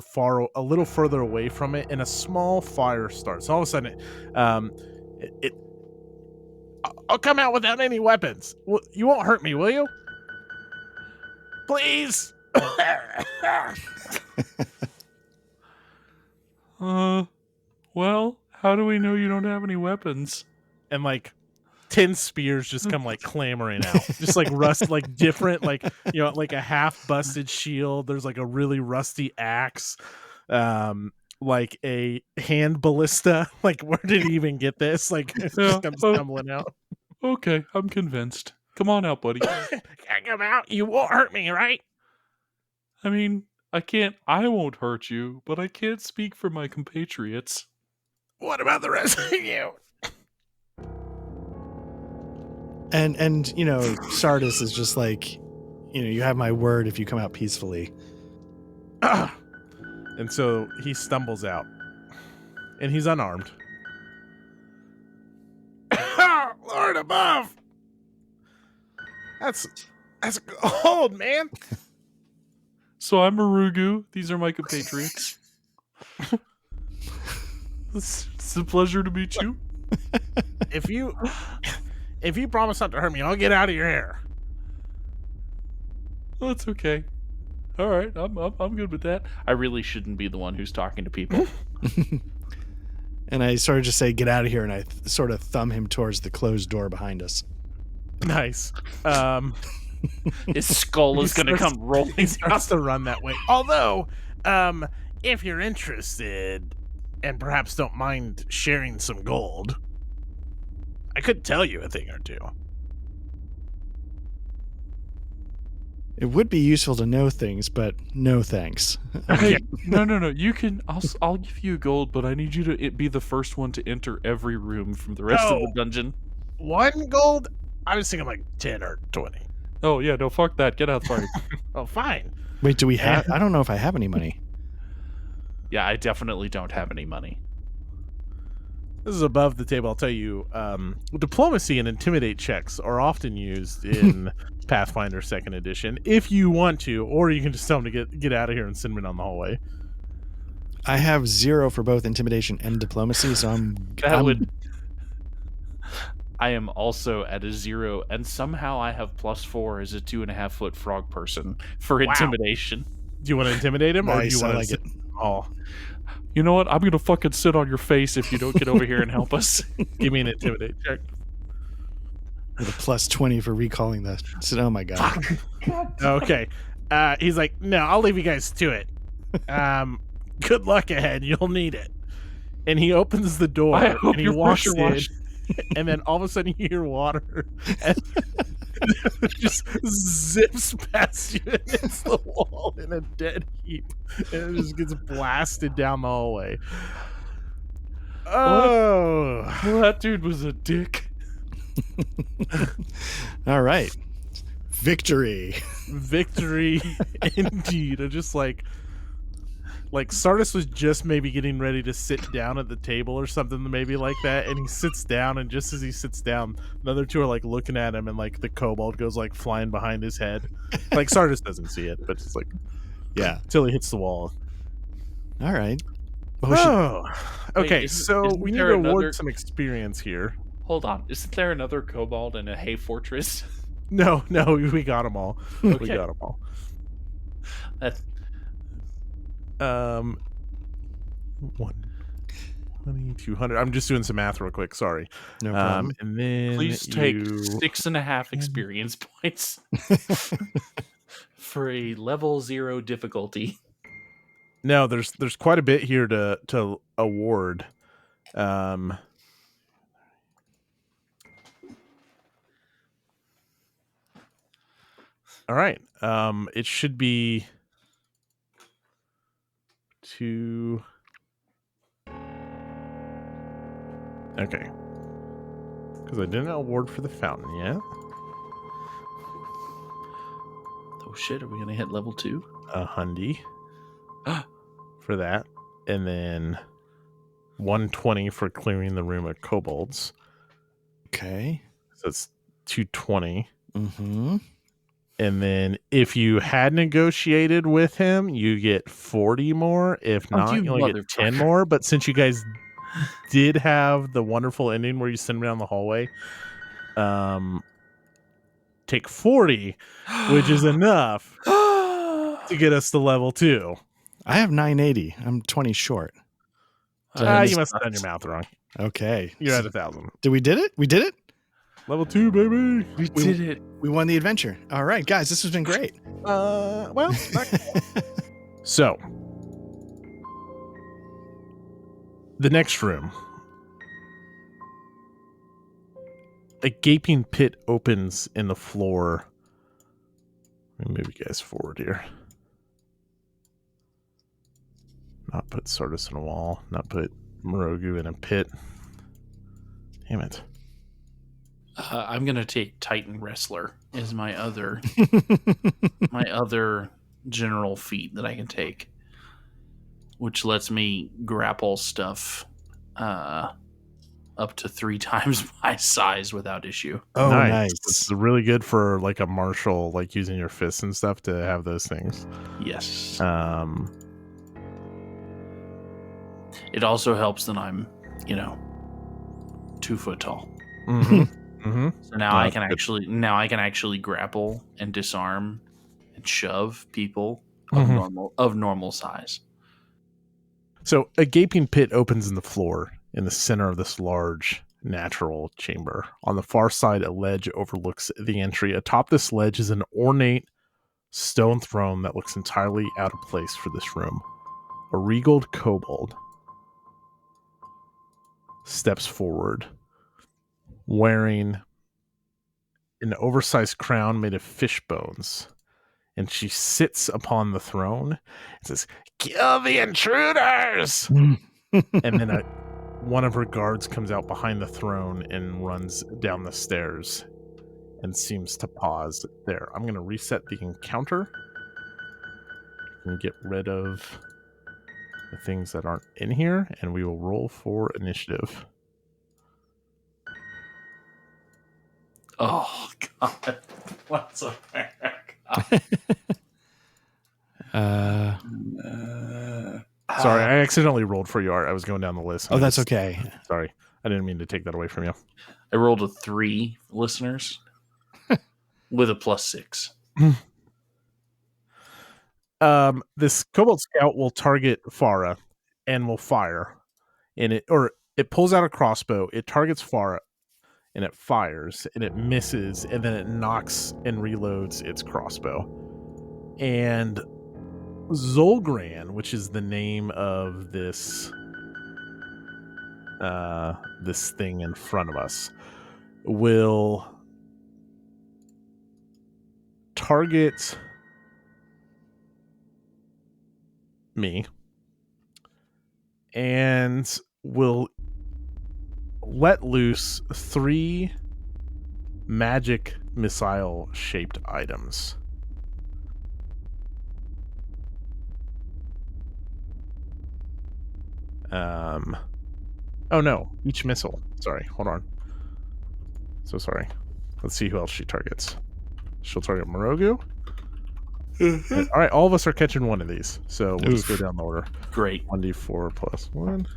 a little further away from it, and a small fire starts. All of a sudden, I'll come out without any weapons. Well, you won't hurt me, will you? Please. Well, how do we know you don't have any weapons? And 10 spears just come clamoring out, just rust, different, like a half busted shield. There's a really rusty axe, like a hand ballista. Where did he even get this? Just comes stumbling out. Okay, I'm convinced. Come on out, buddy. Can't come out. You won't hurt me, right? I mean, I won't hurt you, but I can't speak for my compatriots. What about the rest of you? And Sardis is just you have my word if you come out peacefully. And so he stumbles out, and he's unarmed. Lord above! That's old, man. So I'm Marugu. These are my compatriots. It's a pleasure to meet you. If you promise not to hurt me, I'll get out of your hair. That's okay. All right, I'm good with that. I really shouldn't be the one who's talking to people. And I sort of just say, "Get out of here," and I sort of thumb him towards the closed door behind us. Nice. His skull is going to come rolling. He starts to run that way. Although, if you're interested and perhaps don't mind sharing some gold, I could tell you a thing or two. It would be useful to know things, but no thanks. Hey, no. You can. I'll give you gold, but I need you to be the first one to enter every room from the rest of the dungeon. 1 gold? I was thinking like 10 or 20. Oh yeah, no, fuck that. Get out of the party. Oh, fine. Wait, do we have? I don't know if I have any money. Yeah, I definitely don't have any money. This is above the table. I'll tell you, diplomacy and intimidate checks are often used in Pathfinder 2nd Edition, if you want to, or you can just tell them to get out of here and send me down the hallway. I have 0 for both intimidation and diplomacy, so I am also at a 0, and somehow I have +4 as a 2.5-foot frog person for intimidation. Do you want to intimidate him, or do you want to like it? Oh, You know what? I'm gonna fucking sit on your face if you don't get over here and help us. give me an intimidate check. With a +20 for recalling the. Oh my god. Okay. He's like, no, I'll leave you guys to it. Good luck ahead. You'll need it. And he opens the door I hope and he you're walks pressure in, washed. and then all of a sudden you hear water and just zips past you and hits the wall in a dead heap, and it just gets blasted down the hallway. Oh, Well, that dude was a dick. All right. Victory. victory indeed. I just like Sardis was just maybe getting ready to sit down at the table or something, maybe like that, and he sits down, and just as he sits down, the other two are like looking at him, and like the kobold goes like flying behind his head. Like Sardis doesn't see it, but it's like, Yeah. till he hits the wall. All right. Well, Okay, Wait, so isn't we need there to award another- some experience here. Hold on, isn't there another kobold in a hay fortress? No, we got them all. We Okay. got them all. That's 120, 200. I'm just doing some math real quick. Sorry. no problem. And then please take you- 6.5 experience points for a level 0 difficulty. No, there's quite a bit here to award. All right. It should be 2. Okay. Because I didn't award for the fountain yet. Oh shit, are we gonna hit level 2? A hundy for that, and then 120 for clearing the room of kobolds. Okay. So it's 220. Mm-hmm. And then if you had negotiated with him, you get 40 more. If Oh, not, you you only get 10 motherfucker. more. But since you guys did have the wonderful ending where you send me down the hallway, take 40, which is enough to get us to level 2. I have 980. I'm 20 short. You must have done your math wrong. Okay. You're at 1,000. Did we did it? We did it? Level 2, baby. We did it. We won the adventure. All right, guys, this has been great. Well, not so the next room, a gaping pit opens in the floor. Let me move you guys forward here. Not put Sardis in a wall. Not put Morogu in a pit. Damn it. I'm gonna take Titan Wrestler as my other general feat that I can take, which lets me grapple stuff up to 3 times my size without issue. Oh, nice. It's really good for like a martial, like using your fists and stuff to have those things. Yes. It also helps that I'm, 2 foot tall. So now I can actually grapple and disarm and shove people of normal size. So a gaping pit opens in the floor in the center of this large natural chamber. On the far side, a ledge overlooks the entry. Atop this ledge is an ornate stone throne that looks entirely out of place for this room. A regaled kobold steps forward, wearing an oversized crown made of fish bones and she sits upon the throne and says, "Kill the intruders!" And then one of her guards comes out behind the throne and runs down the stairs and seems to pause there. I'm going to reset the encounter and get rid of the things that aren't in here, and we will roll for initiative. Oh God! What's up there? Sorry, I accidentally rolled for you, Art. I was going down the list. Oh, that's okay. Sorry. I didn't mean to take that away from you. I rolled a 3, listeners, with a +6. This Cobalt Scout will target Farah and will fire. And it pulls out a crossbow, it targets Farah, and it fires, and it misses, and then it knocks and reloads its crossbow. And Zolgran, which is the name of this thing in front of us, will target me and will let loose 3 magic missile shaped items. Oh no, each missile. Sorry, hold on. So sorry. Let's see who else she targets. She'll target Morogu. All right, all of us are catching one of these, so we'll just go down the order. Great. 1d4 plus 1.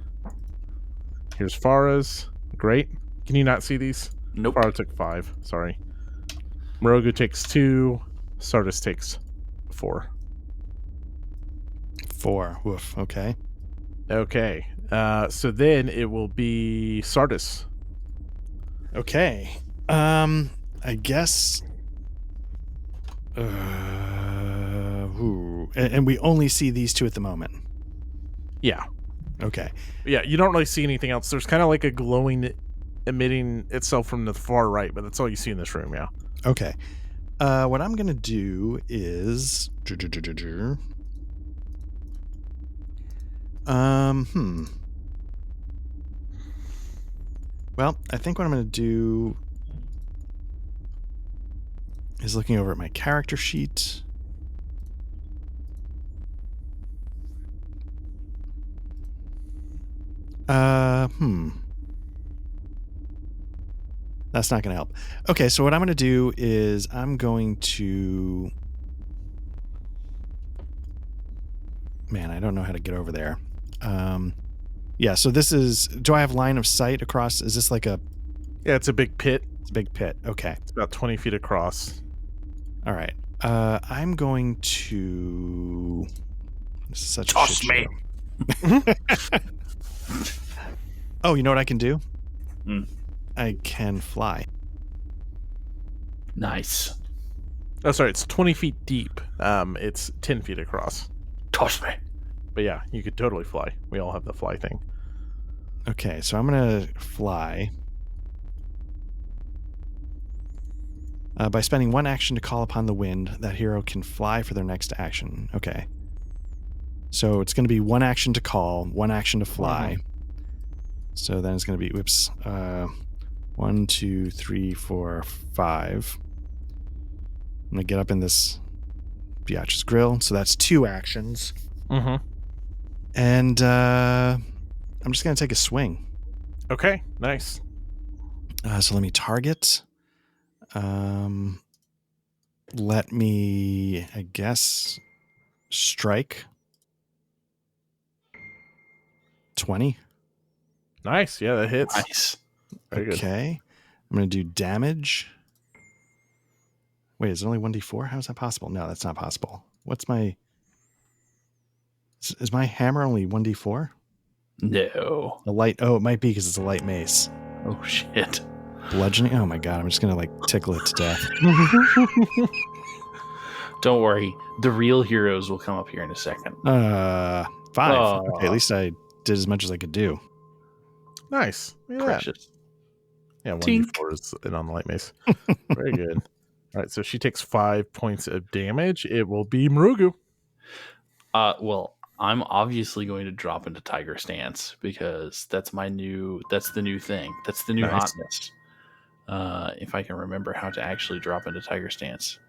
Here's Farah's. Great. Can you not see these? Nope. Farah took 5. Sorry. Morogu takes 2. Sardis takes 4. 4. Woof. Okay. Okay. So then it will be Sardis. Okay. I guess. And we only see these 2 at the moment. Yeah. Okay. Yeah, you don't really see anything else. There's kind of like a glowing emitting itself from the far right, but that's all you see in this room, yeah. Okay. What I'm going to do is... Well, I think what I'm going to do is looking over at my character sheet. That's not going to help. Okay, so what I'm going to do is I'm going to... Man, I don't know how to get over there. Yeah, so this is... Do I have line of sight across? Is this like a... Yeah, it's a big pit. It's a big pit. Okay. It's about 20 feet across. All right. I'm going to... This is such Toss a me. Oh, you know what I can do? Mm. I can fly. Nice. Oh, sorry, it's 20 feet deep. It's 10 feet across. Toss me. But yeah, you could totally fly. We all have the fly thing. Okay, so I'm going to fly. By spending 1 action to call upon the wind, that hero can fly for their next action. Okay. So it's going to be 1 action to call, 1 action to fly. So then it's going to be, 1, 2, 3, 4, 5. I'm going to get up in this Biatch's grill. So that's 2 actions. Mm-hmm. And I'm just going to take a swing. Okay, nice. So let me target. Let me, I guess, strike. 20. Nice, yeah, that hits. Nice. Very good. Okay. I'm going to do damage. Wait, is it only 1d4? How is that possible? No, that's not possible. What's my... Is my hammer only 1d4? No. The light... Oh, it might be because it's a light mace. Oh, shit. Bludgeoning? Oh my god, I'm just going to, like, tickle it to death. Don't worry. The real heroes will come up here in a second. 5. Okay, at least I did as much as I could do. Nice. Look at that. Precious. Yeah, Tink. 1d4 is in on the light mace. Very good. All right, so she takes 5 points of damage. It will be Murugu. Well, I'm obviously going to drop into Tiger Stance because that's the new thing. That's the new Nice. hotness. If I can remember how to actually drop into Tiger Stance.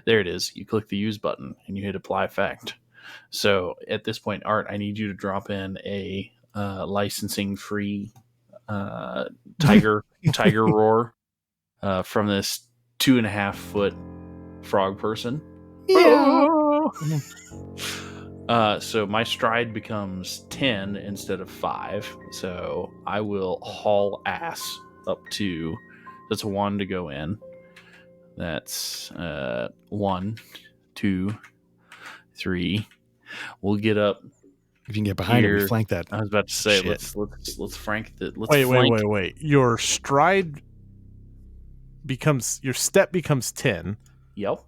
There it is. You click the use button and you hit apply effect. So at this point, Art, I need you to drop in a licensing free tiger roar from this 2.5 foot frog person. Yeah. So my stride becomes 10 instead of 5. So I will haul ass up to. That's 1 to go in. That's 1, 2, 3. We'll get up. If you can get behind it, we flank that. I was about to say, shit. let's flank the. Let's Wait. Your stride your step becomes 10. Yep.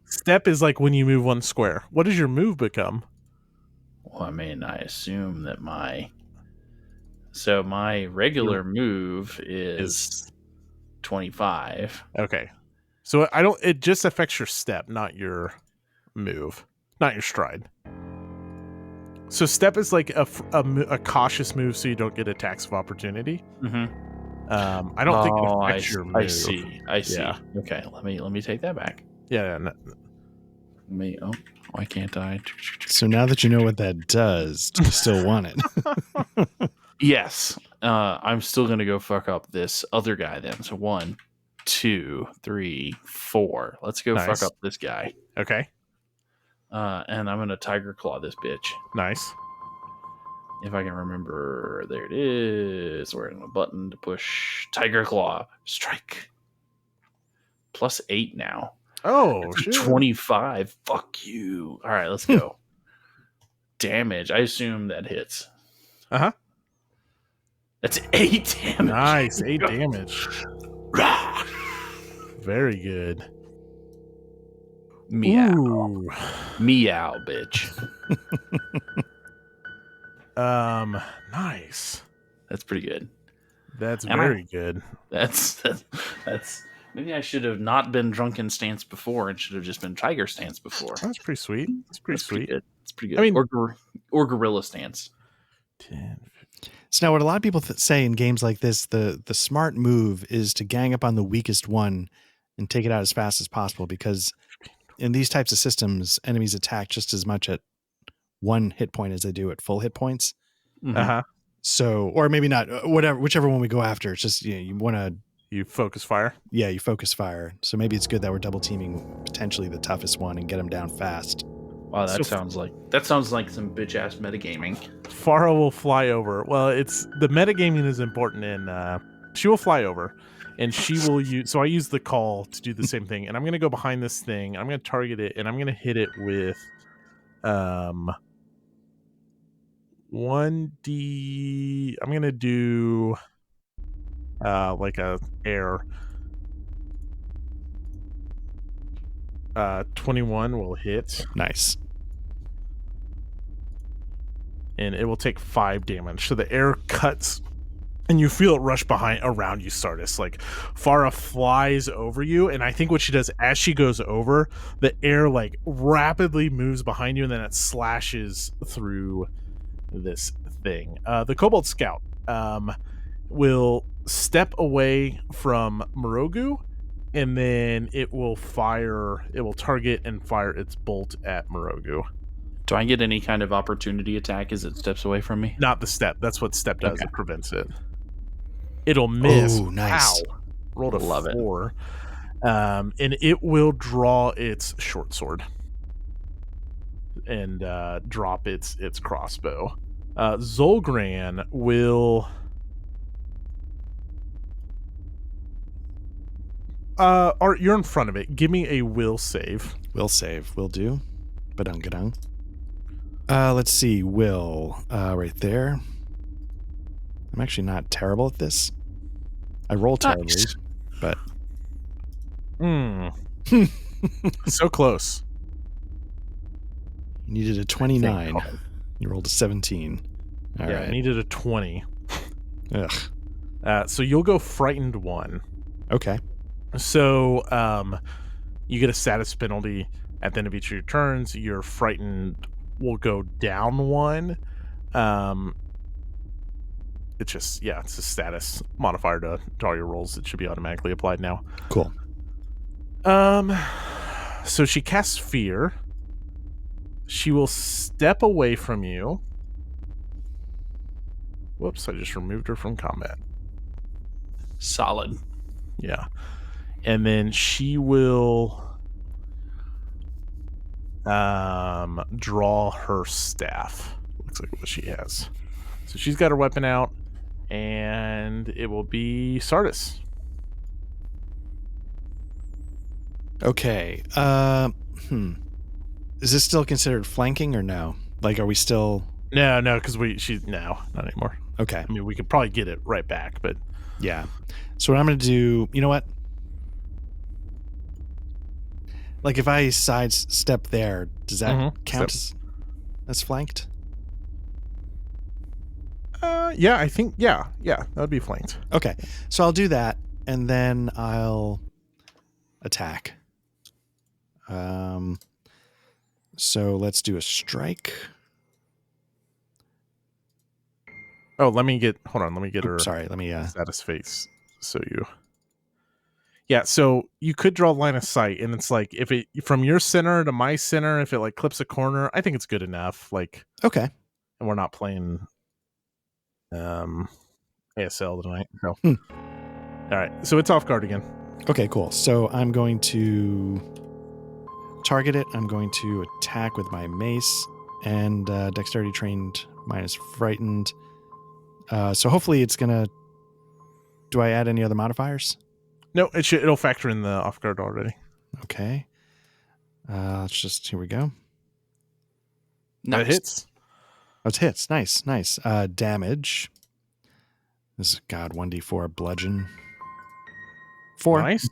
Step is like when you move 1 square. What does your move become? Well, I mean, I assume that my regular move is 25. Okay. So it just affects your step, not your move, not your stride. So step is like a cautious move so you don't get attacks of opportunity. Mm-hmm. I don't think it affects your move. I see. Yeah. Okay, let me take that back. Yeah. Why can't I? So now that you know what that does, do you still want it? Yes. I'm still gonna go fuck up this other guy then. So 1, 2, 3, 4. Let's go Nice. fuck up this guy. Okay. And I'm gonna tiger claw this bitch. Nice. If I can remember, there it is. We're in a button to push tiger claw strike. +8 now. Oh, shit. 25. Fuck you. All right, let's go. Damage. I assume that hits. Uh-huh. That's 8 damage. Nice. 8 damage. Very good. Meow. Ooh. Meow, bitch. Nice. That's pretty good. That's very good. That's maybe I should have not been drunken stance before and should have just been tiger stance before. That's pretty sweet. That's pretty sweet. Good. It's pretty good. I mean, or gorilla stance. 10. So now what a lot of people say in games like this, the smart move is to gang up on the weakest one and take it out as fast as possible, because in these types of systems, enemies attack just as much at 1 hit point as they do at full hit points. Mm-hmm. Uh-huh. So, or maybe not, whichever one we go after. It's just, you want to... You focus fire? Yeah, you focus fire. So maybe it's good that we're double teaming potentially the toughest one and get them down fast. Wow, that sounds like some bitch ass metagaming. Farah will fly over. Well, the metagaming is important she will fly over and she will use, so I use the call to do the same thing, and I'm going to go behind this thing. I'm going to target it, and I'm going to hit it with 1d. I'm going to do like a air. 21 will hit. Nice. And it will take 5 damage. So the air cuts, and you feel it rush around you, Sardis. Like, Farah flies over you, and I think what she does as she goes over, the air like rapidly moves behind you, and then it slashes through this thing. The Kobold Scout will step away from Murugu, and then it will target and fire its bolt at Murugu. Do I get any kind of opportunity attack as it steps away from me? Not the step. That's what step does. Okay. It prevents it. It'll miss. Oh, nice. Ow. Rolled a 4. And it will draw its short sword and drop its crossbow. Zolgran will... Art, you're in front of it. Give me a will save. Will save. Will do. Badung-gadung. Let's see. Will. Right there. I'm actually not terrible at this. I roll terribly, but... So close. You needed a 29. You rolled a 17. All right. I needed a 20. Ugh. So you'll go frightened 1. Okay. So you get a status penalty at the end of each of your turns. Your frightened will go down 1. It's just, it's a status modifier to all your rolls. It should be automatically applied now. Cool. So she casts fear. She will step away from you. Whoops, I just removed her from combat. Solid. Yeah. And then she will draw her staff. Looks like what she has. So she's got her weapon out, and it will be Sardis. Okay. Is this still considered flanking or no? Like, are we still? No, because no, not anymore. Okay. I mean, we could probably get it right back, but Yeah. So what I'm going to do, you know what? Like, if I sidestep there, does that count as flanked? yeah, I think, yeah, that would be flanked. Okay. So I'll do that, and then I'll attack. So let's do a strike. Oh, let me get her. Sorry, let me status face. So yeah, so you could draw line of sight, and it's like if it from your center to my center, if it like clips a corner, I think it's good enough. Like, okay, and we're not playing ASL tonight. So all right, so it's off guard again. Okay, cool. So I'm going to target it. I'm going to attack with my mace and dexterity trained minus frightened. So hopefully it's gonna. Do I add any other modifiers? No, it'll factor in the off guard already. Okay. Let's just, here we go. Nice. That hits. Oh, it hits. Nice. Damage. This is 1d4 bludgeon. 4. Nice.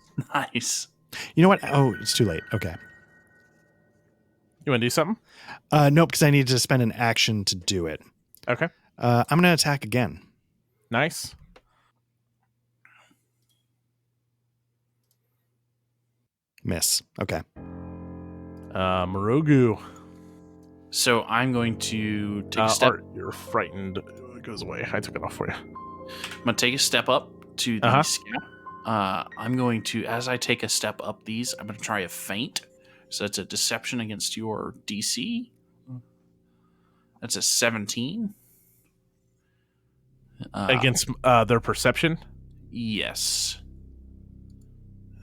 You know what? Oh, it's too late. Okay. You want to do something? Nope, because I need to spend an action to do it. Okay. I'm going to attack again. Nice. Miss. Okay. Morogu. So I'm going to take a step. Art, you're frightened. It goes away. I took it off for you. I'm going to take a step up to the scout. I'm going to, as I take a step up these, I'm going to try a feint. So that's a deception against your DC. That's a 17. Against their perception? Yes.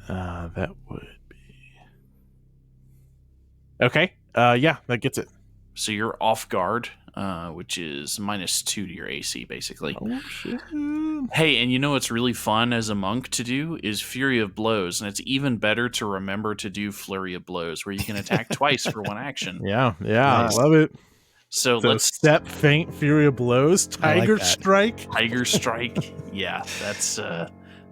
That would be... Okay. Yeah, that gets it. So you're off guard, which is -2 to your AC, basically. Oh, shit. Hey, and you know what's really fun as a monk to do is Fury of Blows, and it's even better to remember to do Flurry of Blows, where you can attack twice for one action. Yeah, nice. I love it. So let's step, feint, Fury of Blows, Tiger Strike. Tiger Strike. Yeah, that's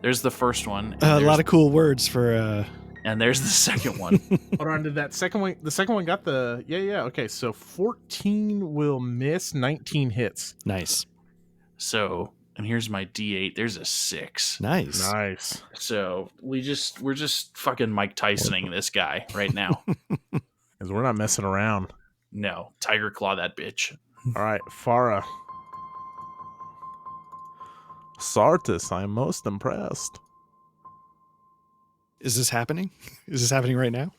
there's the first one. A lot of cool words for and there's the second one. Hold on, did that second one? The second one got the yeah. Okay, so 14 will miss, 19 hits. Nice. So, and here's my D8. There's a 6. Nice. So we're just fucking Mike Tysoning this guy right now. Because we're not messing around. No, Tiger Claw that bitch. All right, Farah. Sartis, I'm most impressed. Is this happening? Is this happening right now?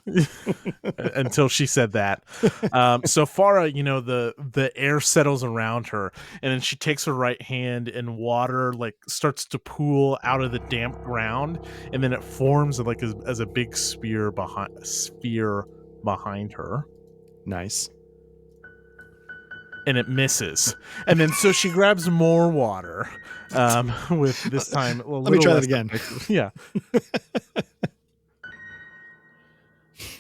Until she said that. So Farah, the air settles around her, and then she takes her right hand, and water starts to pool out of the damp ground, and then it forms as a big sphere behind her. Nice. And it misses. And then so she grabs more water. With this time let me try that again. Yeah.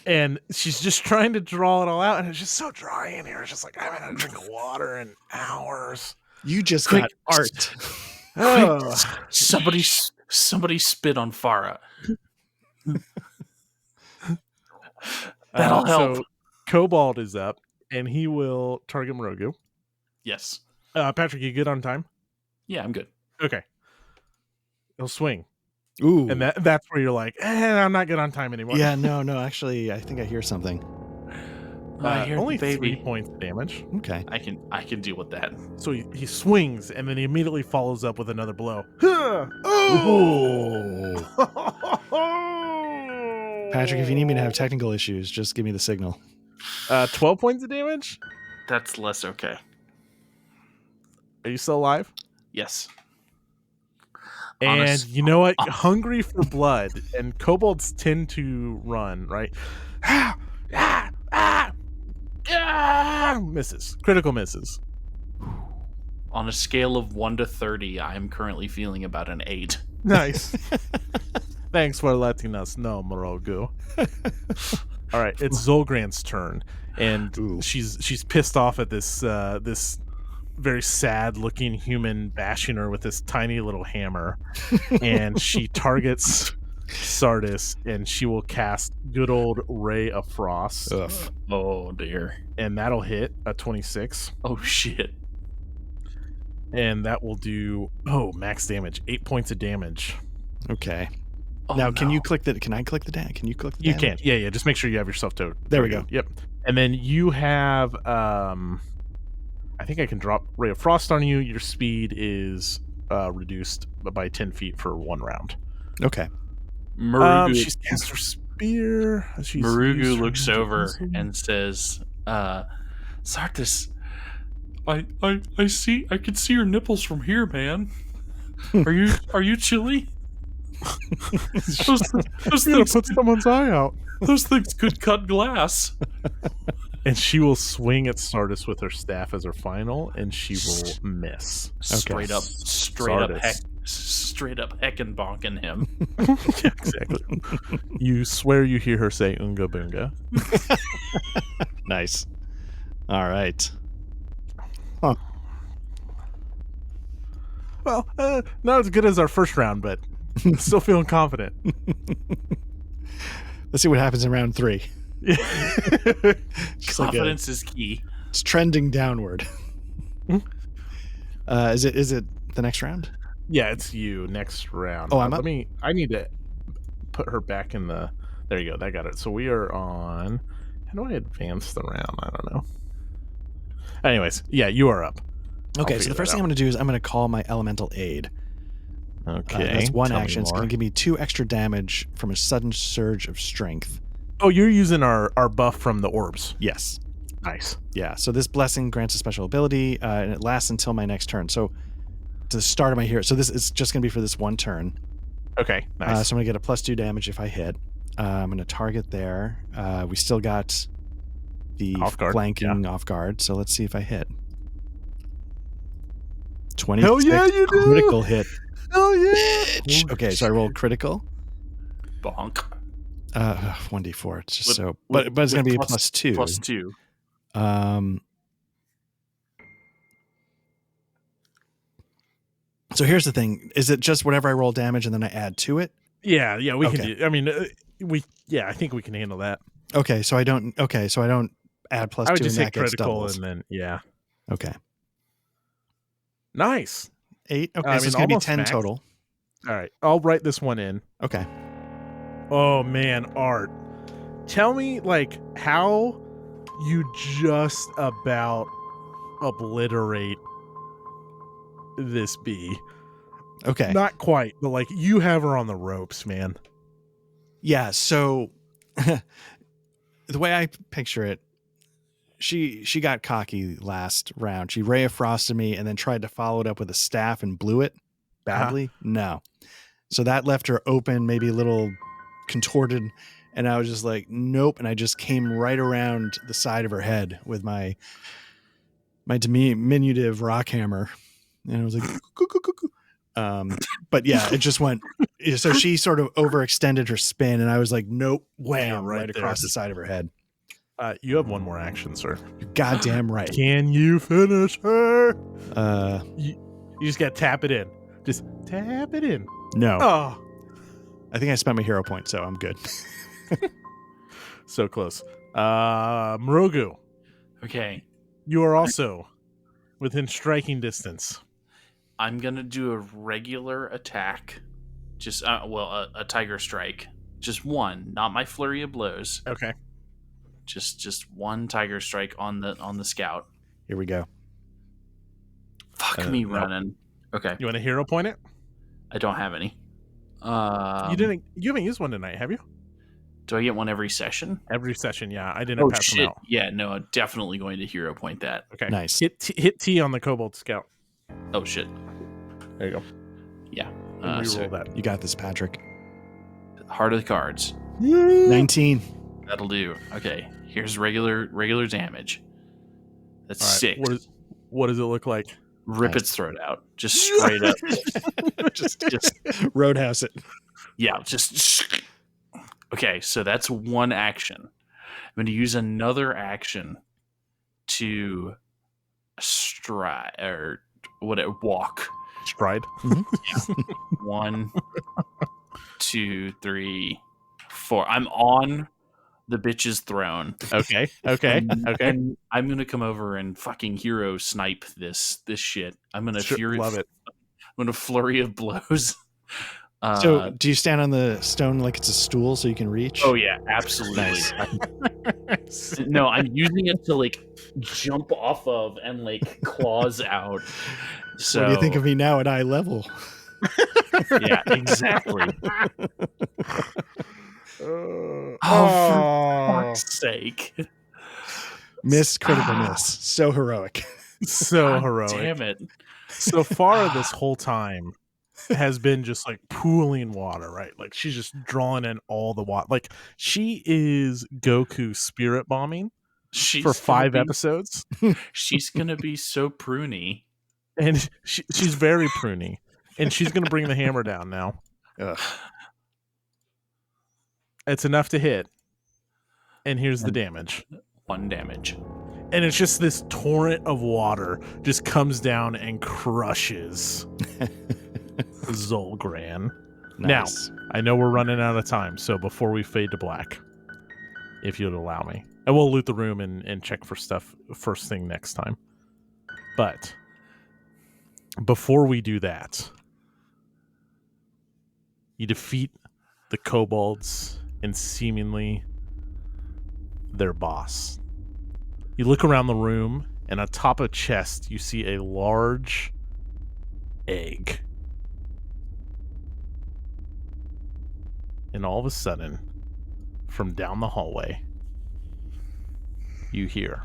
And she's just trying to draw it all out, and it's just so dry in here. It's just like, I haven't had a drink of water in hours. You just got art. Oh. Somebody spit on Farah. That'll help. So Cobalt is up, and he will target Morogu. Yes. Patrick, you good on time? Yeah, I'm good. Okay. He'll swing. Ooh. And that's where you're like, I'm not good on time anymore. Yeah, no. Actually, I think I hear something. I hear only the baby. 3 points of damage. Okay. I can deal with that. So he swings, and then he immediately follows up with another blow. Oh. Oh! Patrick, if you need me to have technical issues, just give me the signal. 12 points of damage? That's less okay. Are you still alive? Yes. And you know what? Hungry for blood, and kobolds tend to run, right? Misses. Critical misses. On a scale of 1 to 30, I am currently feeling about an 8. Nice. Thanks for letting us know, Morogu. All right, it's Zolgran's turn, and Ooh. she's pissed off at this this very sad-looking human bashing her with this tiny little hammer, and she targets Sardis, and she will cast good old Ray of Frost. Ugh. Oh dear. And that'll hit a 26. Oh shit. And that will do max damage, 8 points of damage. Okay. Oh, now, no. can you click the? Can I click the damage? Can you click the? You damage? can, yeah. Just make sure you have yourself to. There we go. Yep. And then you have, I think I can drop Ray of Frost on you. Your speed is reduced by 10 feet for 1 round. Okay. Marugu, She's cast her spear. Marugu looks over and says, Sartis, I can see your nipples from here, man. Are you chilly? those things put someone's eye out. Those things could cut glass. And she will swing at Sardis with her staff as her final, and she will miss. Straight up heck and bonking him. Yeah, exactly. You swear you hear her say "Unga Bunga." Nice. All right. Well, not as good as our first round, but still feeling confident. Let's see what happens in round 3. Confidence is key. It's trending downward. Is it the next round? Yeah, it's you next round. Oh, I'm up? I need to put her back in the. There you go. That got it. So we are on. How do I advance the round? I don't know. Anyways, yeah, you are up. Okay, so the first thing I'm going to do is I'm going to call my elemental aid. Okay, that's one action. It's going to give me 2 extra damage from a sudden surge of strength. Oh, you're using our buff from the orbs. Yes. Nice. Yeah, so this blessing grants a special ability, and it lasts until my next turn. So to the start of my hero, so this is just going to be for this one turn. Okay, nice. So I'm going to get a +2 damage if I hit. I'm going to target there. We still got the flanking off guard, so let's see if I hit. 26. Hell yeah, you do! Critical hit. Hell yeah! Okay, so I rolled critical. Bonk. 1d4. It's just but it's going to be a +2. +2. So here's the thing: is it just whatever I roll damage and then I add to it? Yeah, we can do. I mean, I think we can handle that. Okay, so I don't. Okay, so I don't add +2. I would just and say that gets critical, doubles. and then yeah. Okay. Nice. 8. Okay, so it's going to be 10 max. total. All right, I'll write this one in. Okay. Oh man, Art, tell me how you just about obliterate this bee. Okay. Not quite, but you have her on the ropes, man. Yeah, so the way I picture it, she got cocky last round. She Ray of Frosted me and then tried to follow it up with a staff and blew it badly. No. So that left her open, maybe a little contorted, and I was just like, nope. And I just came right around the side of her head with my diminutive rock hammer. And I was like, but yeah, it just went. So she sort of overextended her spin, and I was like, nope, wham, right across the side of her head. You have one more action, sir. You're goddamn right. Can you finish her? You just got to tap it in. Just tap it in. No. Oh. I think I spent my hero point, so I'm good. So close. Morogu. Okay. You are also within striking distance. I'm going to do a regular attack Just a tiger strike. Just one, not my flurry of blows. Okay. Just one tiger strike on the scout. Here we go. Fuck me nope. running. Okay. You want to hero point it? I don't have any. You haven't used one tonight, have you? Do I get one every session? Every session, yeah. I didn't pass them out. Yeah, no, I'm definitely going to hero point that. Okay. Nice. Hit T on the Kobold Scout. Oh shit. There you go. Yeah. And So reroll that. You got this, Patrick. heart of the cards. 19. That'll do. Okay. Here's regular damage. That's All right, 6. What does it look like? Rip Nice. its throat out. Just straight up. just roadhouse it. Yeah, just okay, so that's one action. I'm going to use another action to stride or walk. Stride. 1, 2, 3, 4. I'm on the bitch's throne. Okay. And I'm going to come over and fucking hero snipe this shit. I'm going to Love it. I'm going to flurry of blows. So, do you stand on the stone like it's a stool so you can reach? Oh yeah, absolutely. Nice. No, I'm using it to like jump off of and like claws out. So What do you think of me now at eye level? yeah, exactly. For fuck's sake. Miss, critical miss. So heroic. So God heroic. Damn it. So far this whole time has been just like pooling water, right? Like she's just drawing in all the water. Like she is Goku spirit bombing for 5 episodes. She's gonna be so pruny. And she's very pruny. And she's gonna bring the hammer down now. Ugh. It's enough to hit. And here's the damage. 1 damage. And it's just this torrent of water just comes down and crushes Zolgran. Nice. Now, I know we're running out of time, so before we fade to black, if you'd allow me, and we'll loot the room and check for stuff first thing next time. But before we do that, you defeat the kobolds and seemingly their boss. You look around the room, and atop a chest, you see a large egg. And all of a sudden, from down the hallway, you hear.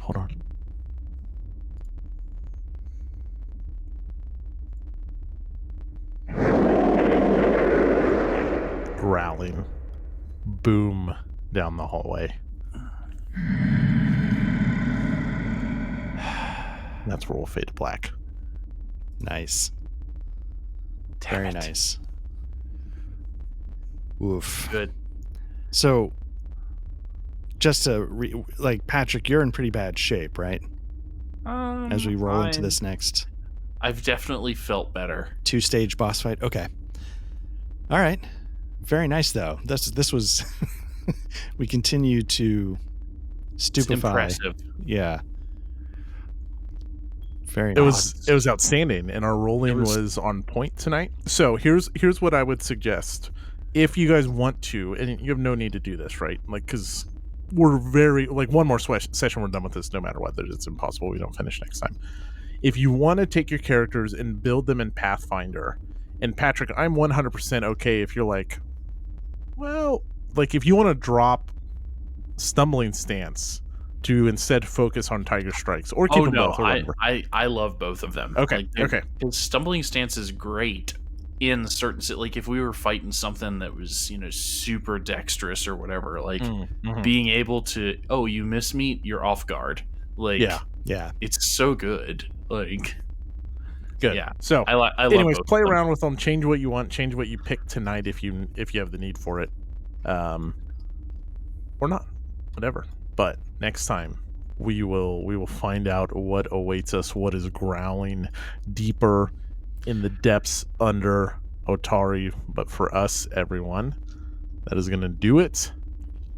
Hold on. Growling. Boom down the hallway. That's where we'll fade to black. Nice. Damn Very it. nice. Oof. Good. So, just to Patrick, you're in pretty bad shape, right? As we roll into this next I've definitely felt better. 2-stage boss fight. Okay. All right. Very nice, though. This was. We continue to stupefy. It's impressive. Yeah. Very. It was outstanding, and our rolling was- was on point tonight. So here's what I would suggest. If you guys want to, and you have no need to do this, right? Like, because we're very, like, one more session, we're done with this no matter what. It's impossible we don't finish next time. If you want to take your characters and build them in Pathfinder, and Patrick, I'm 100% okay if you're like, well, like, if you want to drop Stumbling Stance to instead focus on Tiger Strikes, or keep them both, or whatever. I love both of them. Okay, okay. Because Stumbling Stance is great in certain, like if we were fighting something that was, super dexterous or whatever, like being able to, oh, you miss me, you're off guard. Like, Yeah. it's so good. Like, Good. Yeah. So, I love anyways, both play of them. around with them. Change what you want. Change what you pick tonight if you have the need for it, or not. Whatever. But next time we will find out what awaits us. What is growling deeper in the depths under Otari. But for us, everyone, that is going to do it.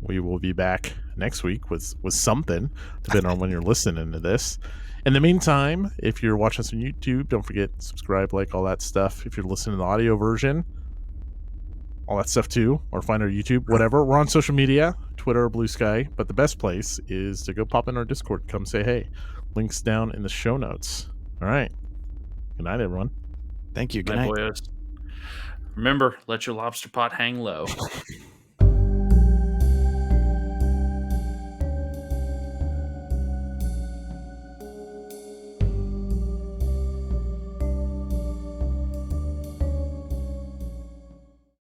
We will be back next week with something, depending on when you're listening to this. In the meantime, if you're watching us on YouTube, don't forget subscribe, like, all that stuff. If you're listening to the audio version, all that stuff too, or find our YouTube, whatever. We're on social media, Twitter, Blue Sky, but the best place is to go pop in our Discord, come say hey. Links down in the show notes. All right. Good night, everyone. Thank you. Good My night. boyos. Remember, let your lobster pot hang low.